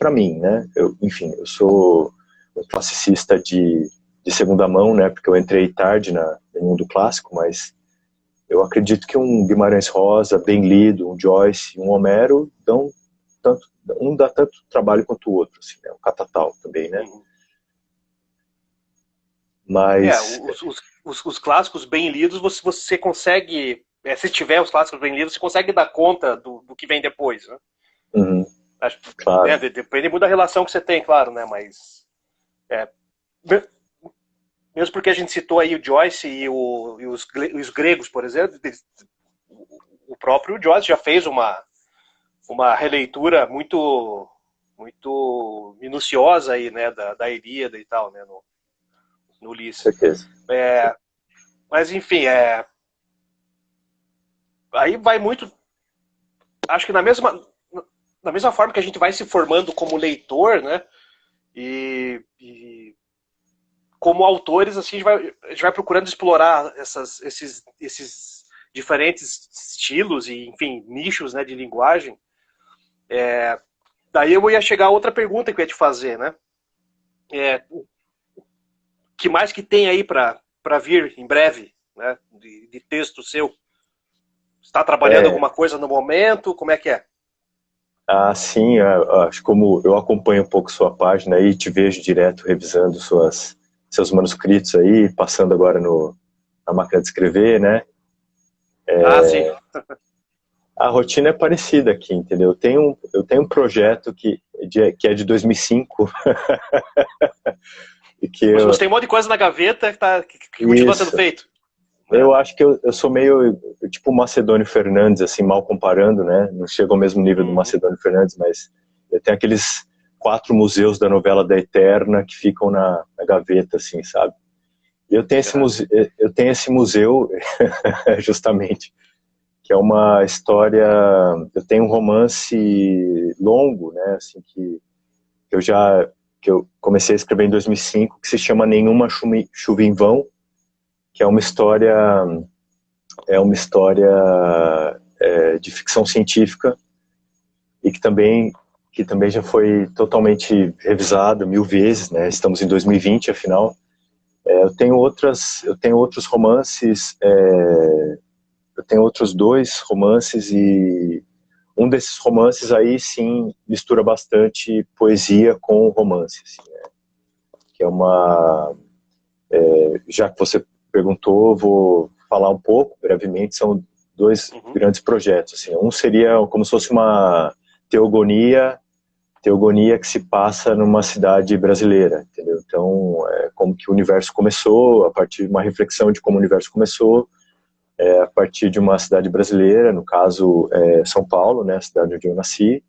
para mim, né? Enfim, eu sou um classicista de segunda mão, né? Porque eu entrei tarde no mundo clássico, mas eu acredito que um Guimarães Rosa, bem lido, um Joyce, um Homero, um dá tanto trabalho quanto o outro, assim, né? Um Catatal também, né? Mas... os clássicos bem lidos, você consegue, se tiver os clássicos bem lidos, você consegue dar conta do que vem depois, né? Uhum, Acho, claro. né, depende muito da relação que você tem, claro, né? Mas mesmo porque a gente citou aí o Joyce e os gregos, por exemplo, o próprio Joyce já fez uma releitura muito minuciosa aí, né, da Ilíada e tal, né, no Ulisses. Certeza. Mas enfim, aí vai muito, acho que na mesma forma que a gente vai se formando como leitor, né, e como autores, assim, a gente vai procurando explorar esses diferentes estilos e, enfim, nichos, né, de linguagem. Daí eu ia chegar a outra pergunta que eu ia te fazer, né? O que mais que tem aí para vir em breve, né? De texto seu? Está trabalhando alguma coisa no momento? Como é que é? Ah, sim, acho que como eu acompanho um pouco sua página aí, te vejo direto revisando seus manuscritos aí, passando agora na máquina de escrever, né? Sim. A rotina é parecida aqui, entendeu? Eu tenho um projeto que é de 2005 e que Você tem um monte de coisa na gaveta que continua sendo feito. Eu acho que eu sou meio tipo o Macedônio Fernandes, assim, mal comparando, né? Não chego ao mesmo nível do Macedônio Fernandes, mas eu tenho aqueles 4 museus da novela da Eterna que ficam na gaveta, assim, sabe? E eu tenho esse museu, justamente, que é uma história... Eu tenho um romance longo, né? Assim, que eu comecei a escrever em 2005, que se chama Nenhuma Chuva em Vão, que é uma história de ficção científica e que também já foi totalmente revisado 1000 vezes, né? Estamos em 2020, afinal. Eu tenho outros romances, eu tenho outros 2 romances e um desses romances aí sim mistura bastante poesia com romance, assim, né? Que é já que você perguntou, vou falar um pouco brevemente. São 2 grandes projetos, assim. Um seria como se fosse uma teogonia que se passa numa cidade brasileira, entendeu? Então, como que o universo começou, a partir de uma reflexão de como o universo começou, a partir de uma cidade brasileira, no caso São Paulo, né, a cidade onde eu nasci,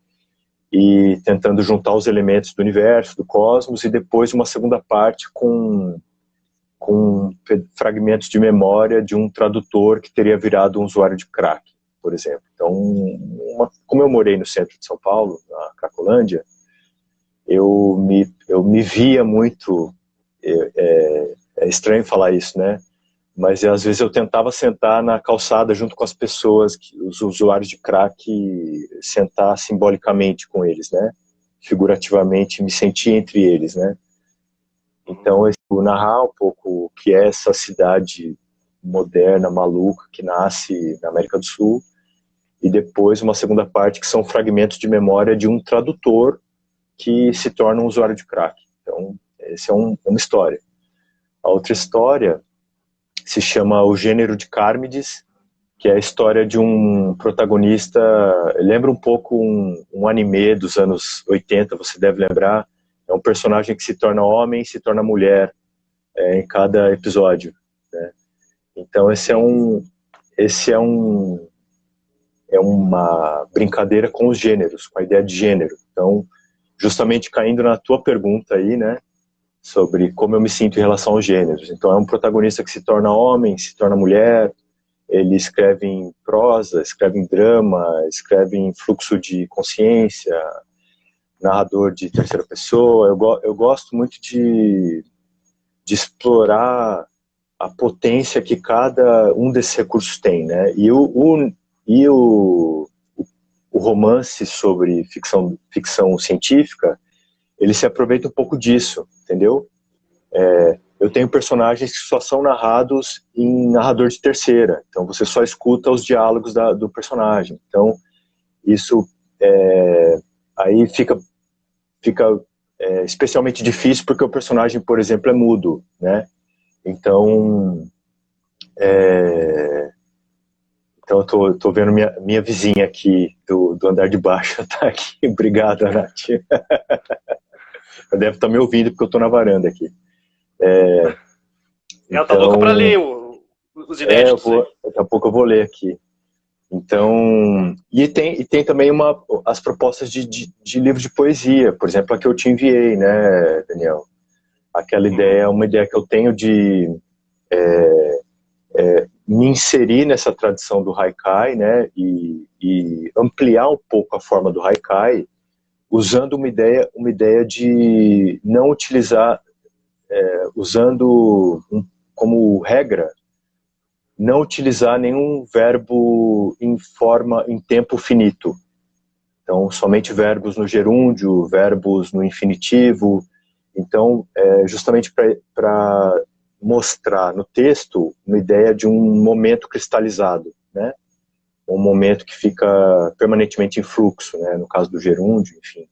e tentando juntar os elementos do universo, do cosmos, e depois uma segunda parte com fragmentos de memória de um tradutor que teria virado um usuário de crack, por exemplo. Então, como eu morei no centro de São Paulo, na Cracolândia, eu me via muito, é estranho falar isso, né? Mas às vezes eu tentava sentar na calçada junto com as pessoas, os usuários de crack, sentar simbolicamente com eles, né? Figurativamente, me sentir entre eles, né? Então, eu vou narrar um pouco o que é essa cidade moderna, maluca, que nasce na América do Sul, e depois uma segunda parte que são fragmentos de memória de um tradutor que se torna um usuário de crack. Então, essa é uma história. A outra história se chama O Gênero de Cármides, que é a história de um protagonista, lembra um pouco um anime dos anos 80, você deve lembrar. É um personagem que se torna homem e se torna mulher em cada episódio, né? Então é uma brincadeira com os gêneros, com a ideia de gênero. Então, justamente caindo na tua pergunta aí, né, sobre como eu me sinto em relação aos gêneros. Então, é um protagonista que se torna homem, se torna mulher, ele escreve em prosa, escreve em drama, escreve em fluxo de consciência, narrador de terceira pessoa. Eu gosto muito de explorar a potência que cada um desses recursos tem, né? E o romance sobre ficção científica, ele se aproveita um pouco disso, entendeu? Eu tenho personagens que só são narrados em narrador de terceira, então você só escuta os diálogos do personagem. Então, isso aí fica especialmente difícil porque o personagem, por exemplo, é mudo, né? Então, então eu tô vendo minha vizinha aqui do andar de baixo, tá aqui. Obrigado, Nath. Ela deve estar me ouvindo porque eu tô na varanda aqui. Ela tá louca para ler os inéditos. Daqui a pouco eu vou ler aqui. Então, e tem também as propostas de livro de poesia, por exemplo, a que eu te enviei, né, Daniel? Aquela ideia, uma ideia que eu tenho de me inserir nessa tradição do haikai, né, e ampliar um pouco a forma do haikai, usando uma ideia de não utilizar, usando como regra, não utilizar nenhum verbo em tempo finito. Então, somente verbos no gerúndio, verbos no infinitivo. Então, justamente para mostrar no texto uma ideia de um momento cristalizado, né? Um momento que fica permanentemente em fluxo, né? No caso do gerúndio, enfim.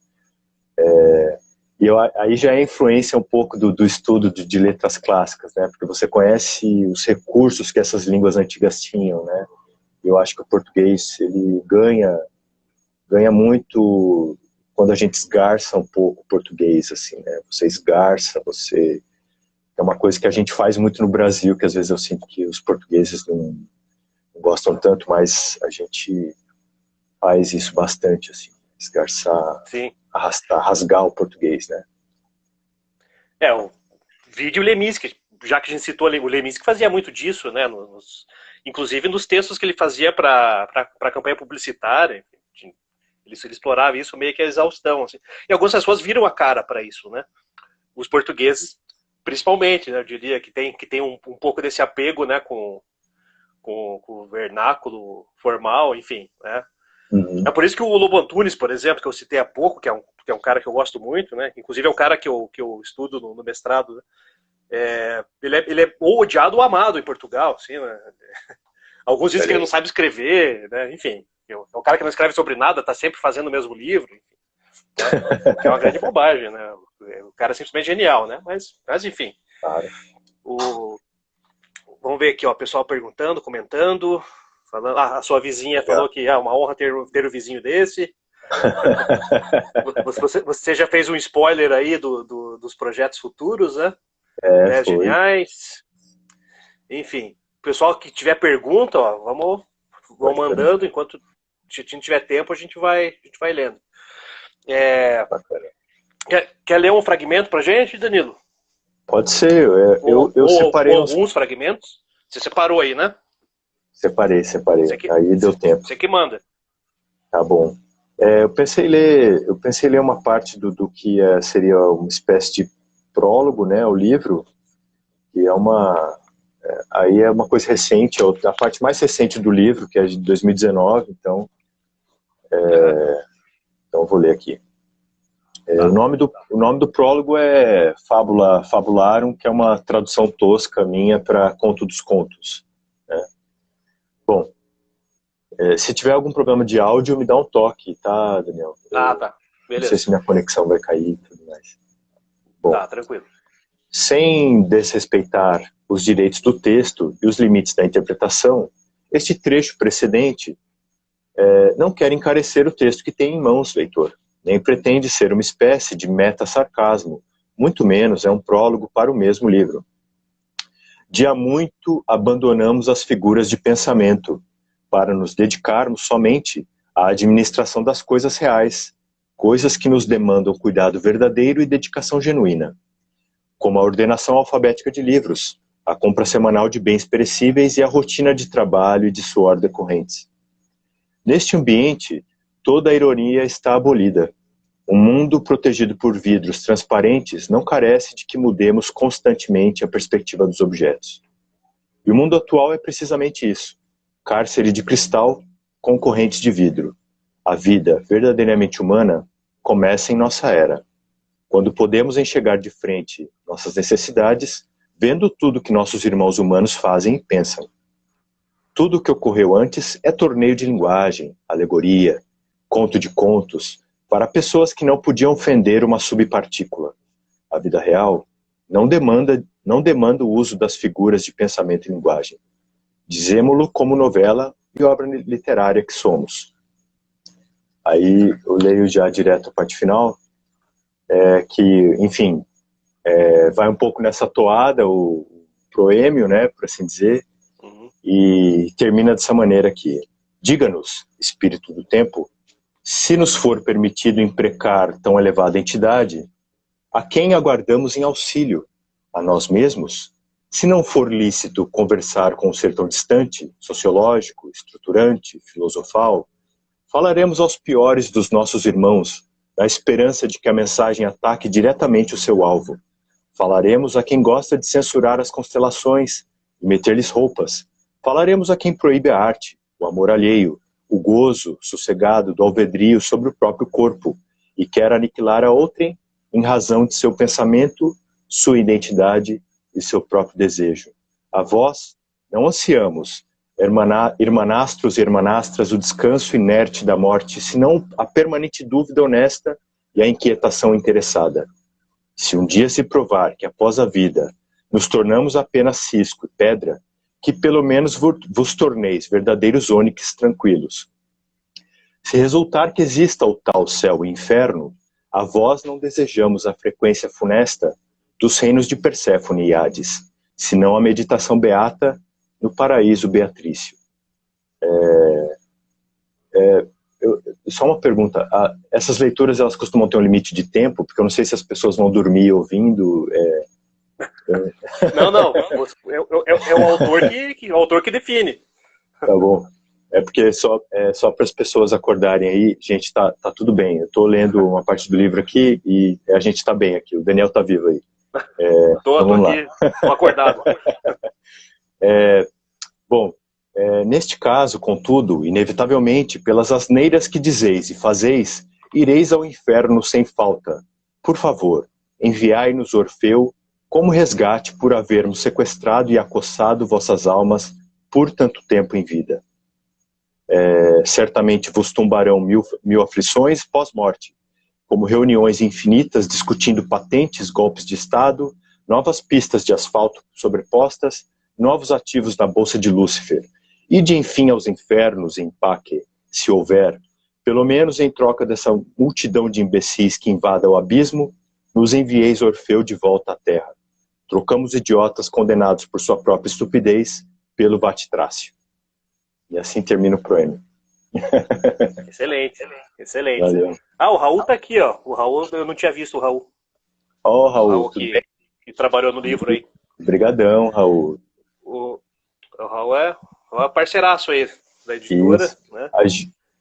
E aí já é influência um pouco do estudo de letras clássicas, né? Porque você conhece os recursos que essas línguas antigas tinham, né? Eu acho que o português, ele ganha muito quando a gente esgarça um pouco o português, assim, né? Você esgarça, é uma coisa que a gente faz muito no Brasil, que às vezes eu sinto que os portugueses não gostam tanto, mas a gente faz isso bastante, assim, esgarçar, Sim. arrastar, rasgar o português, né? O vídeo Leminski, já que a gente citou o Leminski, fazia muito disso, né? Inclusive nos textos que ele fazia para a campanha publicitária, ele explorava isso meio que a exaustão. Assim. E algumas pessoas viram a cara para isso, né? Os portugueses, principalmente, né? Eu diria que tem um pouco desse apego, né? Com o vernáculo formal, enfim, né? Uhum. É por isso que o Lobo Antunes, por exemplo, que eu citei há pouco, que é um cara que eu gosto muito, né? Inclusive é um cara que eu estudo no mestrado, né? Ele é ou odiado ou amado em Portugal, assim, né? Alguns dizem que ele não sabe escrever, né? Enfim, é um cara que não escreve sobre nada, tá sempre fazendo o mesmo livro, enfim, né? Que é uma grande bobagem, né? O cara é simplesmente genial, né? Mas enfim. Claro. Vamos ver aqui, ó, o pessoal perguntando, comentando, falando, a sua vizinha falou que é uma honra ter um vizinho desse. Você já fez um spoiler aí dos projetos futuros, né? Geniais. Enfim, o pessoal que tiver pergunta, ó, vamos mandando, enquanto a gente tiver tempo, a gente vai lendo. Quer ler um fragmento pra gente, Danilo? Pode ser, eu separei alguns fragmentos. Você separou aí, né? Separei. Aí deu tempo. Você que manda. Tá bom. Eu pensei em ler uma parte do que seria uma espécie de prólogo, né, ao livro, que aí é uma coisa recente, é a parte mais recente do livro, que é de 2019, então eu vou ler aqui. O nome do prólogo é Fábula Fabularum, que é uma tradução tosca minha para Conto dos Contos. Né? Bom, se tiver algum problema de áudio, me dá um toque, tá, Daniel? Tá. Beleza. Não sei se minha conexão vai cair e tudo mais. Bom, tá, tranquilo. Sem desrespeitar os direitos do texto e os limites da interpretação, este trecho precedente não quer encarecer o texto que tem em mãos, leitor, nem pretende ser uma espécie de meta-sarcasmo, muito menos é um prólogo para o mesmo livro. De há muito abandonamos as figuras de pensamento para nos dedicarmos somente à administração das coisas reais, coisas que nos demandam cuidado verdadeiro e dedicação genuína, como a ordenação alfabética de livros, a compra semanal de bens perecíveis e a rotina de trabalho e de suor decorrentes. Neste ambiente, toda a ironia está abolida. O mundo protegido por vidros transparentes não carece de que mudemos constantemente a perspectiva dos objetos. E o mundo atual é precisamente isso. Cárcere de cristal com correntes de vidro. A vida verdadeiramente humana começa em nossa era. quando podemos enxergar de frente nossas necessidades, vendo tudo que nossos irmãos humanos fazem e pensam. Tudo o que ocorreu antes é torneio de linguagem, alegoria, conto de contos, para pessoas que não podiam fender uma subpartícula. A vida real não demanda o uso das figuras de pensamento e linguagem. Dizemo-lo como novela e obra literária que somos. Aí eu leio já direto a parte final, que, enfim, vai um pouco nessa toada, o proêmio, né, por assim dizer, e termina dessa maneira aqui. Diga-nos, Espírito do Tempo, se nos for permitido imprecar tão elevada entidade, a quem aguardamos em auxílio? A nós mesmos? Se não for lícito conversar com um ser tão distante, sociológico, estruturante, filosofal, falaremos aos piores dos nossos irmãos, na esperança de que a mensagem ataque diretamente o seu alvo. Falaremos a quem gosta de censurar as constelações e meter-lhes roupas. Falaremos a quem proíbe a arte, o amor alheio, o gozo sossegado do alvedrio sobre o próprio corpo e quer aniquilar a outrem em razão de seu pensamento, sua identidade e seu próprio desejo. A vós não ansiamos, irmanastros e irmanastras, o descanso inerte da morte, senão a permanente dúvida honesta e a inquietação interessada. Se um dia se provar que após a vida nos tornamos apenas cisco e pedra, que pelo menos vos torneis verdadeiros ônix tranquilos. Se resultar que exista o tal céu e inferno, a vós não desejamos a frequência funesta dos reinos de Perséfone e Hades, senão a meditação beata no paraíso beatrício. Só uma pergunta, essas leituras elas costumam ter um limite de tempo? Porque eu não sei se as pessoas vão dormir ouvindo. Não, é o autor que define. Tá bom. É porque só para as pessoas acordarem aí, gente, tá tudo bem. Eu tô lendo uma parte do livro aqui e a gente tá bem aqui. O Daniel tá vivo aí. Tô aqui, tô acordado. Bom, neste caso, contudo, inevitavelmente, pelas asneiras que dizeis e fazeis, ireis ao inferno sem falta. Por favor, enviai-nos Orfeu como resgate por havermos sequestrado e acossado vossas almas por tanto tempo em vida. Certamente vos tumbarão mil aflições pós-morte, como reuniões infinitas discutindo patentes, golpes de Estado, novas pistas de asfalto sobrepostas, novos ativos na bolsa de Lúcifer, e de enfim aos infernos em Paque, se houver, pelo menos em troca dessa multidão de imbecis que invada o abismo, nos envieis Orfeu de volta à terra. Trocamos idiotas condenados por sua própria estupidez pelo Vatitrácio. E assim termina o proêmio. Excelente. Valeu. O Raul tá aqui, ó. O Raul, eu não tinha visto o Raul. Ó, Raul, O Raul tudo bem? que trabalhou no livro aí. Obrigadão, Raul. O Raul é parceiraço aí da editora. Né?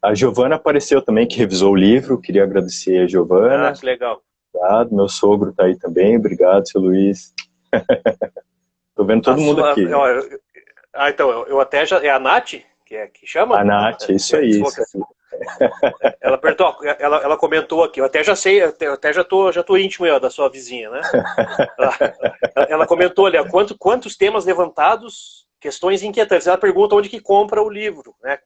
A Giovana apareceu também, que revisou o livro. Queria agradecer a Giovana. Que legal. Obrigado. Meu sogro tá aí também. Obrigado, seu Luiz. Tô vendo todo mundo aqui. Então, eu até já... É a Nath que chama? A Nath, isso aí. Ela apertou, ela comentou aqui, eu até já sei, eu até já tô íntimo da sua vizinha, né? Ela comentou ali, quantos temas levantados, questões inquietantes. Ela pergunta onde que compra o livro, né?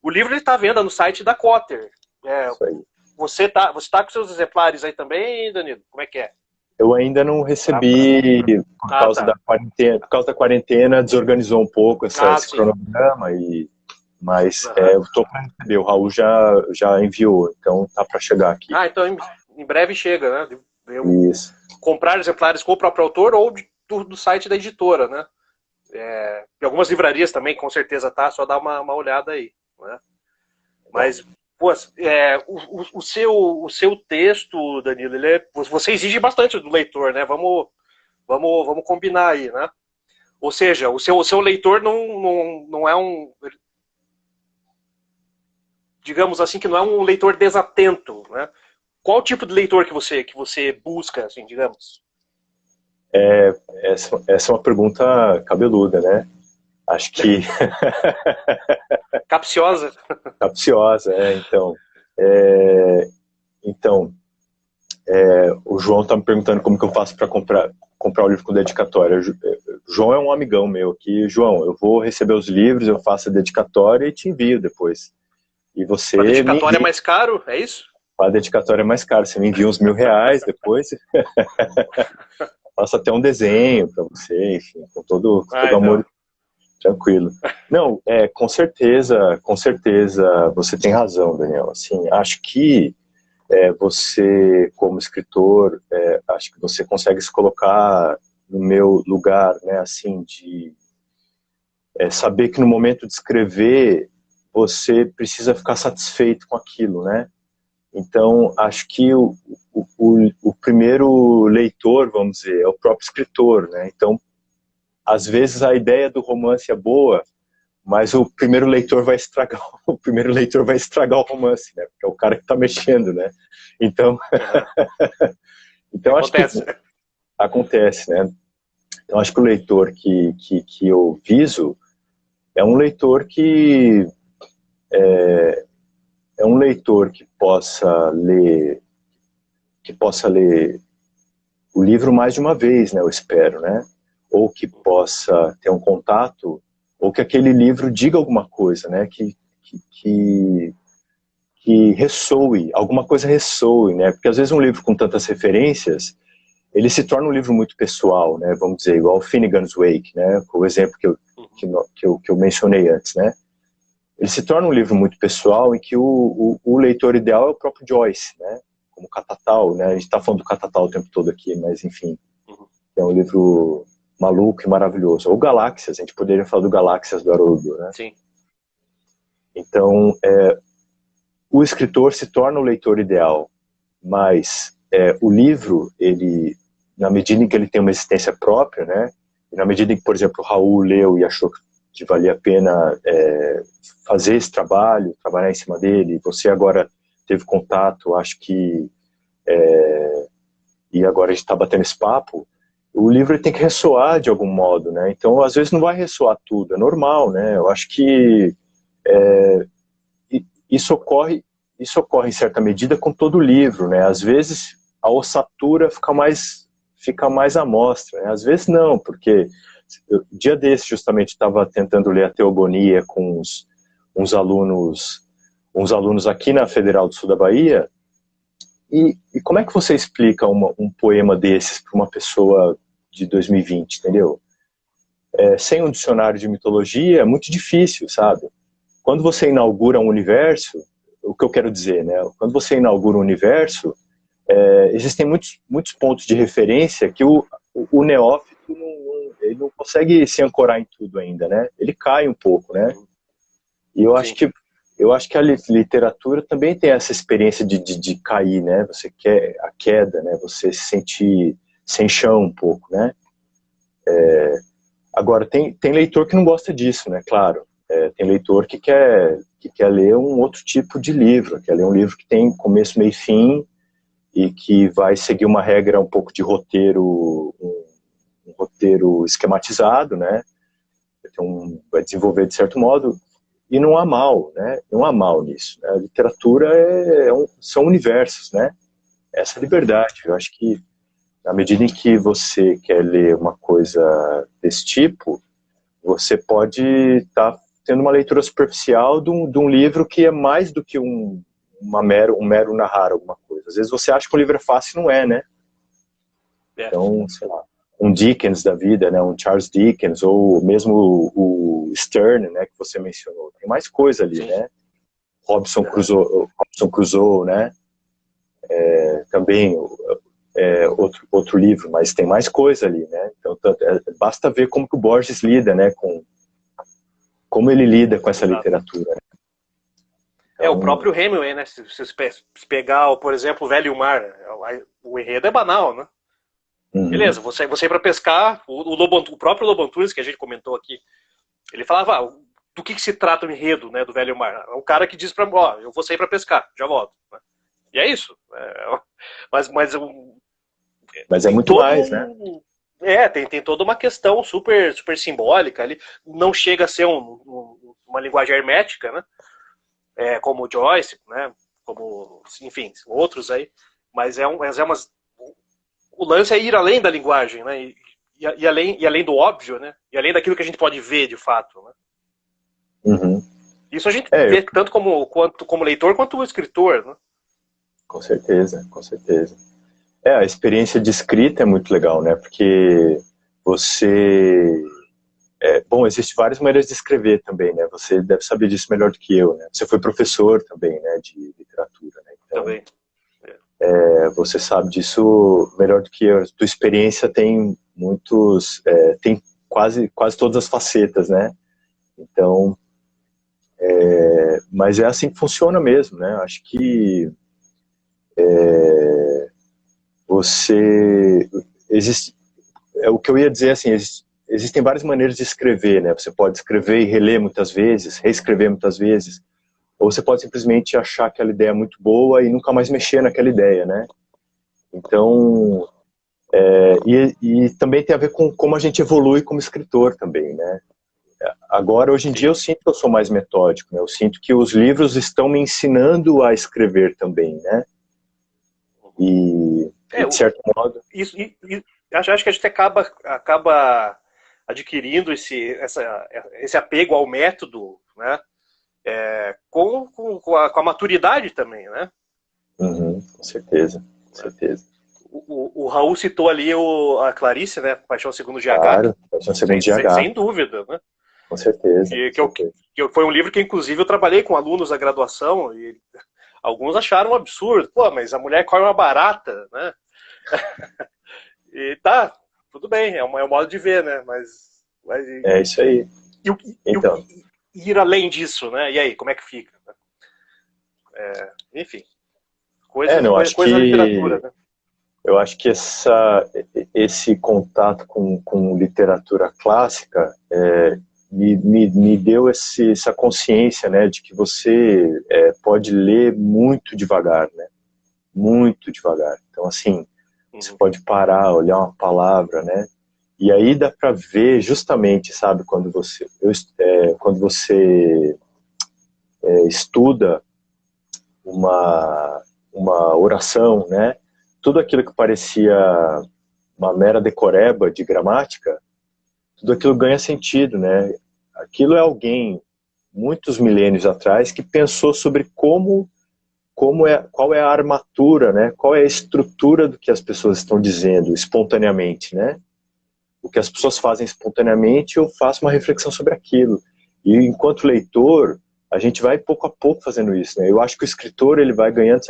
O livro ele tá à venda no site da Cotter. Isso aí. Você tá com seus exemplares aí também, Danilo? Como é que é? Eu ainda não recebi por causa da quarentena, desorganizou um pouco esse cronograma, mas eu estou para receber, o Raul já enviou, então tá para chegar aqui. Então em breve chega, né? Isso. Comprar exemplares com o próprio autor ou do site da editora, né? Em algumas livrarias também, com certeza tá, só dá uma olhada aí, né? Mas... Pô, o seu texto, Danilo, você exige bastante do leitor, né? Vamos combinar aí, né? Ou seja, o seu leitor não é um, digamos assim, que não é um leitor desatento, né? Qual tipo de leitor que você busca, assim, digamos? Essa é uma pergunta cabeluda, né? Acho que... Capciosa. Capciosa, então. O João tá me perguntando como que eu faço para comprar o livro com dedicatória. João é um amigão meu aqui. João, eu vou receber os livros, eu faço a dedicatória e te envio depois. E você A me dedicatória é envia. mais caro, é isso? A dedicatória é mais cara. Você me envia uns R$ 1.000 depois. Faço até um desenho para você, enfim, com todo amor. Então. Tranquilo. Não, com certeza você tem razão, Daniel. Assim, acho que você, como escritor, acho que você consegue se colocar no meu lugar, né, assim, de saber que no momento de escrever você precisa ficar satisfeito com aquilo, né? Então, acho que o primeiro leitor, vamos dizer, é o próprio escritor, né? Então, às vezes a ideia do romance é boa, mas o primeiro leitor vai estragar o romance, né? Porque é o cara que está mexendo, né? Então, então acho que acontece, né? Então acho que o leitor que eu viso é um leitor que possa ler o livro mais de uma vez, né? Eu espero, né? Ou que possa ter um contato, ou que aquele livro diga alguma coisa, né? Que ressoe, alguma coisa ressoe, né? Porque às vezes um livro com tantas referências, ele se torna um livro muito pessoal, né? Vamos dizer, igual Finnegan's Wake, né? O exemplo que eu mencionei antes, né? Ele se torna um livro muito pessoal em que o leitor ideal é o próprio Joyce, né? Como Catatal, né? A gente está falando do Catatal o tempo todo aqui, mas enfim, é um livro maluco e maravilhoso. Ou Galáxias, a gente poderia falar do Galáxias do Haroldo, né? Sim. Então, o escritor se torna o leitor ideal, mas o livro, ele, na medida em que ele tem uma existência própria, né? E na medida em que, por exemplo, o Raul leu e achou que valia a pena fazer esse trabalho, trabalhar em cima dele, você agora teve contato, acho que e agora a gente está batendo esse papo, o livro ele tem que ressoar de algum modo, né? Então, às vezes não vai ressoar tudo, é normal, né? Eu acho que isso ocorre em certa medida com todo livro, né? Às vezes a ossatura fica mais à mostra, né? Às vezes não, porque dia desse justamente estava tentando ler a Teogonia com uns alunos aqui na Federal do Sul da Bahia, e como é que você explica um poema desses para uma pessoa de 2020, entendeu? Sem um dicionário de mitologia é muito difícil, sabe? Quando você inaugura um universo, o que eu quero dizer, né? Quando você inaugura um universo, existem muitos pontos de referência que o neófito ele não consegue se ancorar em tudo ainda, né? Ele cai um pouco, né? E eu acho que a literatura também tem essa experiência de cair, né? Você quer a queda, né? Você se sentir sem chão um pouco, né? Agora, tem leitor que não gosta disso, né? Claro. Tem leitor que quer ler um outro tipo de livro, quer ler um livro que tem começo, meio e fim, e que vai seguir uma regra um pouco de roteiro, um roteiro esquematizado, né? Vai desenvolver de certo modo, e não há mal, né? Não há mal nisso, né? A literatura são universos, né? Essa liberdade. Eu acho que na medida em que você quer ler uma coisa desse tipo, você pode estar tendo uma leitura superficial de um livro que é mais do que um mero narrar alguma coisa. Às vezes você acha que o livro é fácil e não é, né? Então, sei lá, um Dickens da vida, né? Um Charles Dickens, ou mesmo o Sterne, né? Que você mencionou. Tem mais coisa ali, né? Robinson Crusoe, né? Também outro livro, mas tem mais coisa ali, né? Então, basta ver como que o Borges lida, né? Como ele lida com essa literatura. Né? Então, o próprio Hemingway, né? Se você pegar, por exemplo, o Velho e o Mar, o enredo é banal, né? Beleza, você ir para pescar, o próprio Lobo Antunes, que a gente comentou aqui, ele falava, do que se trata o enredo, né, do Velho e o Mar? É um cara que diz para eu vou sair para pescar, já volto. Né? E é isso. Mas é muito mais, né? Tem toda uma questão super, super simbólica ali. Não chega a ser uma linguagem hermética, né? Como o Joyce, né? Como, enfim, outros aí. o lance é ir além da linguagem, né? E além do óbvio, né? E além daquilo que a gente pode ver de fato, né? Uhum. Isso a gente vê tanto como leitor quanto o escritor, né? Com certeza, com certeza. A experiência de escrita é muito legal, né? Porque você... bom, existem várias maneiras de escrever também, né? Você deve saber disso melhor do que eu, né? Você foi professor também, né? De literatura, né? Então, também. você sabe disso melhor do que eu. Tua experiência tem tem quase todas as facetas, né? Então, mas é assim que funciona mesmo, né? Acho que você existe, o que eu ia dizer assim, existem várias maneiras de escrever, né? Você pode escrever e reler muitas vezes, reescrever muitas vezes, ou você pode simplesmente achar aquela ideia muito boa e nunca mais mexer naquela ideia, né? Então, e também tem a ver com como a gente evolui como escritor também, né? Agora, hoje em dia, eu sinto que eu sou mais metódico, né? Eu sinto que os livros estão me ensinando a escrever também, né? E de certo modo... Acho que a gente acaba adquirindo esse apego ao método, né? Com a maturidade também, né? Uhum, com certeza, com certeza. O Raul citou ali a Clarice, né? Paixão Segundo GH. Claro, Paixão Segundo GH. Sem dúvida, né? Com certeza. Que foi um livro que, inclusive, eu trabalhei com alunos da graduação e alguns acharam um absurdo. Pô, mas a mulher come uma barata, né? E tá, tudo bem, é um modo de ver, né? Mas é isso aí. Então. Ir além disso, né? E aí, como é que fica? Enfim, coisa da literatura, né? Eu acho que esse contato com literatura clássica me deu essa consciência, né, de que você pode ler muito devagar, né? Muito devagar. Então, assim, você pode parar, olhar uma palavra, né? E aí dá para ver justamente, sabe, quando você estuda uma oração, né? Tudo aquilo que parecia uma mera decoreba de gramática, tudo aquilo ganha sentido, né? Aquilo é alguém, muitos milênios atrás, que pensou sobre qual é a armatura, né? Qual é a estrutura do que as pessoas estão dizendo espontaneamente, né? O que as pessoas fazem espontaneamente, eu faço uma reflexão sobre aquilo. E enquanto leitor, a gente vai pouco a pouco fazendo isso, né? Eu acho que o escritor, ele vai ganhando,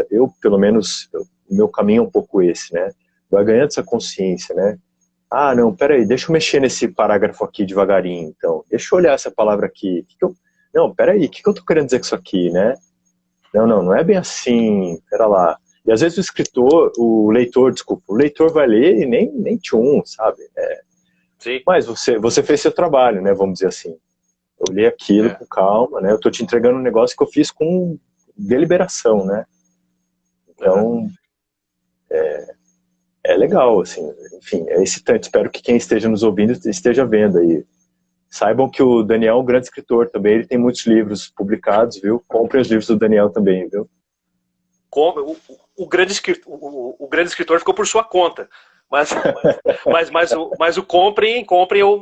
pelo menos, o meu caminho é um pouco esse, né? Vai ganhando essa consciência, né? Ah, não, peraí, deixa eu mexer nesse parágrafo aqui devagarinho, então. Deixa eu olhar essa palavra aqui. Não, peraí, o que eu tô querendo dizer com isso aqui, né? Não é bem assim, pera lá. E às vezes o leitor vai ler e nem tchum, sabe? Sim. Mas você fez seu trabalho, né? Vamos dizer assim. Eu li aquilo com calma, né? Eu tô te entregando um negócio que eu fiz com deliberação, né? Então, é legal, assim. Enfim, é excitante. Espero que quem esteja nos ouvindo esteja vendo aí. Saibam que o Daniel é um grande escritor também. Ele tem muitos livros publicados, viu? Comprem os livros do Daniel também, viu? O grande escritor ficou por sua conta. Mas o comprem,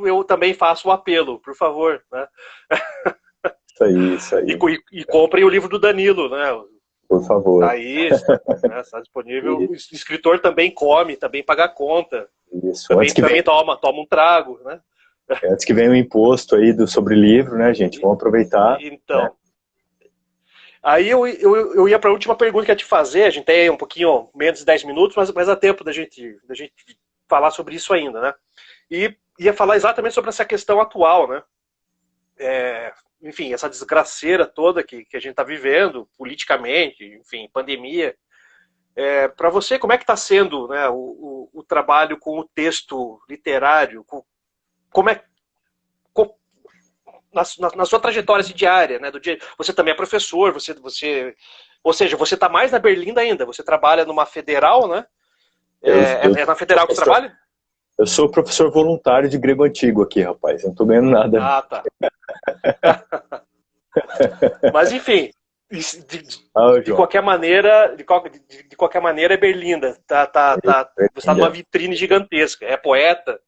eu também faço o apelo, por favor, né? Isso aí. E comprem o livro do Danilo, né? Por favor. Tá aí, né? Está disponível. O escritor também come, também paga a conta. Isso. Também toma um trago, né? Antes que venha o imposto aí sobre livro, né, gente? Vamos aproveitar. Então. Né? Aí eu ia para a última pergunta que eu ia te fazer. A gente tem um pouquinho menos de 10 minutos, mas dá tempo da gente falar sobre isso ainda, né? E ia falar exatamente sobre essa questão atual, né? Enfim, essa desgraceira toda que a gente está vivendo, politicamente, enfim, pandemia. Para você, como é que está sendo, né, o trabalho com o texto literário? Na sua trajetória diária, né, do dia, você também é professor, ou seja, você está mais na Berlinda ainda, você trabalha numa federal, né? É na federal que você trabalha? Eu sou professor voluntário de grego antigo aqui, rapaz, eu não estou ganhando nada. Ah, tá. Mas enfim, Ah, De João, qualquer maneira, de qualquer maneira é Berlinda. Você está numa vitrine gigantesca. É poeta.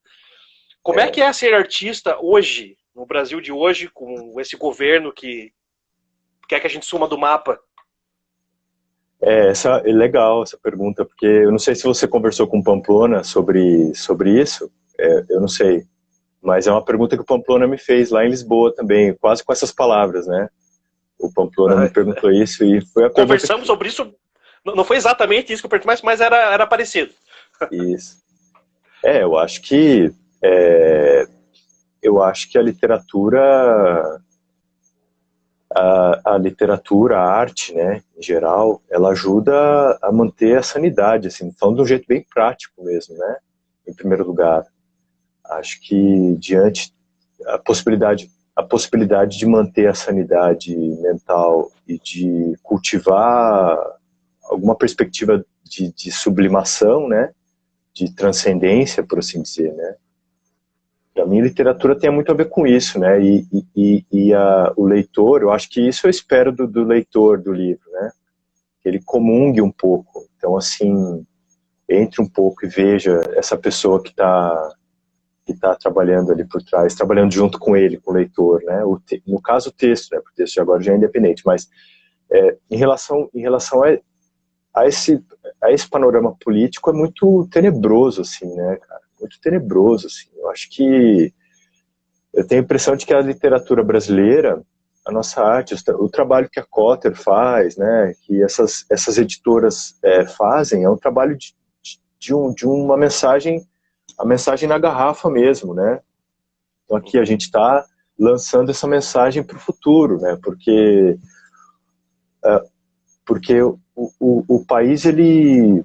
Como é que é ser artista hoje, no Brasil de hoje, com esse governo que quer que a gente suma do mapa? é legal essa pergunta, porque eu não sei se você conversou com o Pamplona sobre isso, eu não sei, mas é uma pergunta que o Pamplona me fez lá em Lisboa também, quase com essas palavras, né? O Pamplona me perguntou isso e foi a pergunta Conversamos que... sobre isso. Não foi exatamente isso que eu perguntei, mas era parecido. Isso. Eu acho que é, eu acho que a literatura, a literatura, a arte, né, em geral, ela ajuda a manter a sanidade, assim, falando de um jeito bem prático mesmo, né? Em primeiro lugar, acho que diante a possibilidade de manter a sanidade mental e de cultivar alguma perspectiva de sublimação, né, de transcendência, por assim dizer, né? Para mim, literatura tem muito a ver com isso, né? O leitor, eu acho que isso eu espero do leitor do livro, né? Que ele comungue um pouco. Então, assim, entre um pouco e veja essa pessoa que tá trabalhando ali por trás, trabalhando junto com ele, com o leitor, né? No caso, o texto, né? Porque o texto de agora já é independente, mas em relação a esse panorama político é muito tenebroso, assim, né, cara? Muito tenebroso, assim. Eu acho que eu tenho a impressão de que a literatura brasileira, a nossa arte, o trabalho que a Cotter faz, né, que essas editoras fazem, é um trabalho de uma mensagem, a mensagem na garrafa mesmo, né? Então aqui a gente está lançando essa mensagem para o futuro, né? Porque o país, ele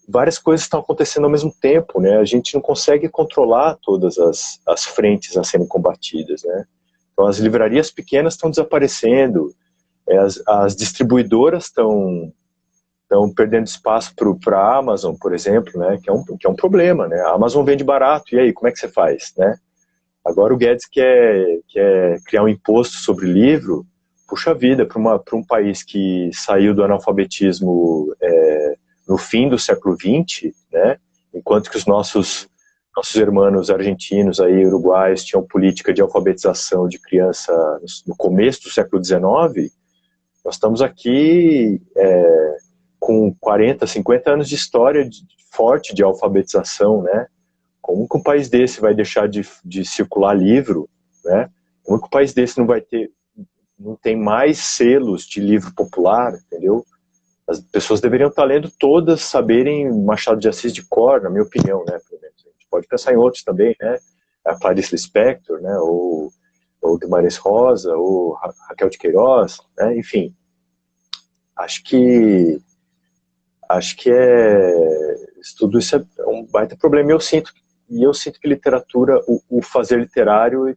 várias coisas estão acontecendo ao mesmo tempo, né? A gente não consegue controlar todas as frentes a serem combatidas, né? Então as livrarias pequenas estão desaparecendo, as distribuidoras estão perdendo espaço para a Amazon, por exemplo, né? Que é um problema, né? A Amazon vende barato, e aí, como é que você faz, né? Agora o Guedes quer criar um imposto sobre livro, puxa vida, para um país que saiu do analfabetismo no fim do século XX, né? Enquanto que os nossos irmãos argentinos aí, uruguaios, tinham política de alfabetização de criança no começo do século XIX, nós estamos aqui com 40, 50 anos de história forte de alfabetização, né? Como que um país desse vai deixar de circular livro, né? Como que um país desse não tem mais selos de livro popular, entendeu? As pessoas deveriam estar lendo todas, saberem Machado de Assis de cor, na minha opinião, né? Pelo menos. A gente pode pensar em outros também, né? A Clarice Lispector, né? Ou Guimarães Rosa, ou Raquel de Queiroz, né? Enfim, acho que tudo isso é um baita problema. E eu sinto que literatura, o fazer literário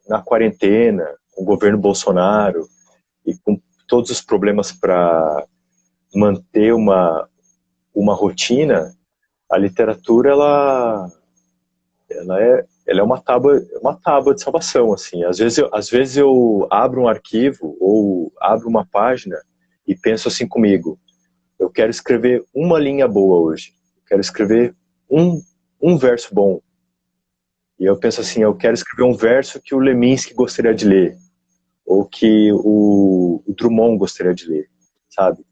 na quarentena, com o governo Bolsonaro e com todos os problemas para manter uma rotina, a literatura ela é uma tábua de salvação, assim. Às vezes eu abro um arquivo ou abro uma página e penso assim comigo: eu quero escrever uma linha boa hoje, eu quero escrever um verso bom. E eu penso assim: eu quero escrever um verso que o Leminski gostaria de ler, ou que o Drummond gostaria de ler, sabe?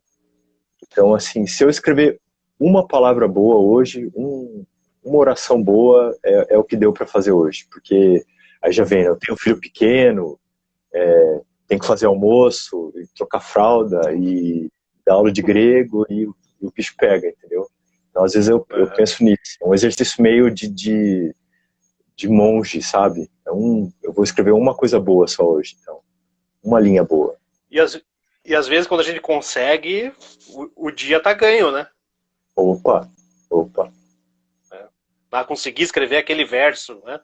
Então, assim, se eu escrever uma palavra boa hoje, uma oração boa, é o que deu para fazer hoje. Porque aí já vem, né? Eu tenho um filho pequeno, tenho que fazer almoço, e trocar fralda, e dar aula de grego, e o bicho pega, entendeu? Então, às vezes eu penso nisso. É um exercício meio de monge, sabe? Eu vou escrever uma coisa boa só hoje, então. Uma linha boa. E, as, e às vezes, quando a gente consegue, o dia tá ganho, né? Opa, opa. Vai conseguir escrever aquele verso, né?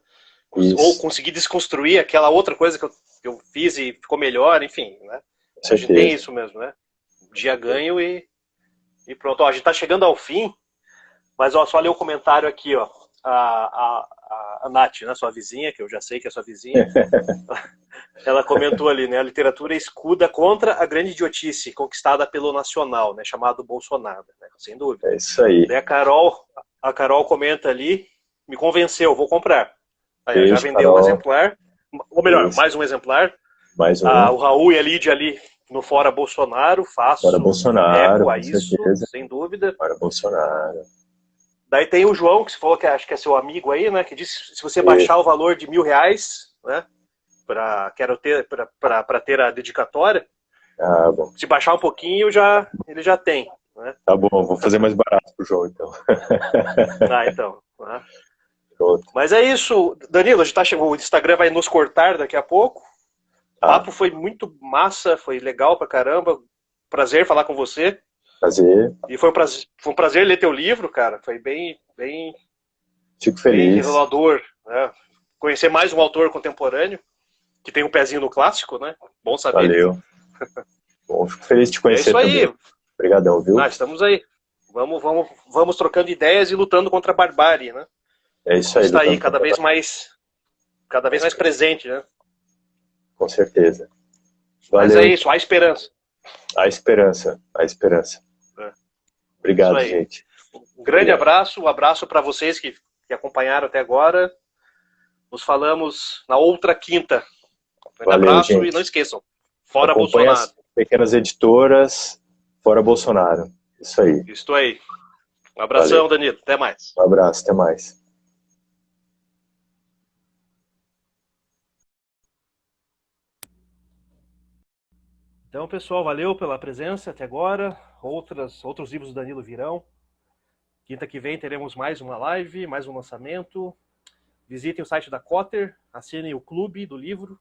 Ou Isso, conseguir desconstruir aquela outra coisa que eu fiz e ficou melhor, enfim, né? com A gente tem certeza. isso mesmo, né? Dia ganho e pronto. Ó, a gente tá chegando ao fim, mas ó, só ler o comentário aqui, ó. A Nath, né, sua vizinha, que eu já sei que é sua vizinha, Ela comentou ali, né? A literatura escuda contra a grande idiotice conquistada pelo nacional, né? Chamado Bolsonaro, né? Sem dúvida. É isso aí. Daí a Carol comenta ali, me convenceu, vou comprar. Aí, já Beijo, vendeu um Carol. exemplar, ou melhor, Isso. mais um exemplar. Mais um. O Raul e a Lídia ali no Fora Bolsonaro, Fora faço Bolsonaro, eco a com isso, certeza. sem dúvida. Fora Bolsonaro. Daí tem o João, que você falou que acho que é seu amigo aí, né? Que disse se você E, baixar o valor de R$ 1.000, né? Para ter a dedicatória, bom. se baixar um pouquinho, ele já tem. Né? Tá bom, vou fazer mais barato pro João, então. Então. Né? Pronto. Mas é isso, Danilo, a gente o Instagram vai nos cortar daqui a pouco. O papo foi muito massa, foi legal pra caramba. Prazer falar com você. Prazer. E foi um prazer ler teu livro, cara. Foi bem Fico feliz. Bem revelador. Né? Conhecer mais um autor contemporâneo, que tem um pezinho no clássico, né? Bom saber. Valeu. Bom, fico feliz de te conhecer também. É isso aí. Obrigadão, viu? Estamos aí. Vamos trocando ideias e lutando contra a barbárie, né? É isso aí. Está aí cada vez mais presente, né? Com certeza. Valeu. Mas é isso, há esperança. Há esperança, há esperança. Obrigado, gente. Um grande abraço, um abraço para vocês que acompanharam até agora. Nos falamos na outra quinta. Um grande abraço, gente. E não esqueçam, Fora Acompanhe Bolsonaro. As pequenas editoras, Fora Bolsonaro. Isso aí. Isso aí. Um abração, valeu. Danilo. Até mais. Um abraço, até mais. Então, pessoal, valeu pela presença até agora. Outros livros do Danilo virão. Quinta que vem teremos mais uma live, mais um lançamento. Visitem o site da Cotter, assinem o clube do livro.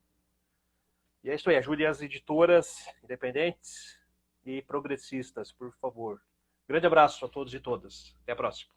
E é isso aí, ajudem as editoras independentes e progressistas, por favor. Grande abraço a todos e todas. Até a próxima.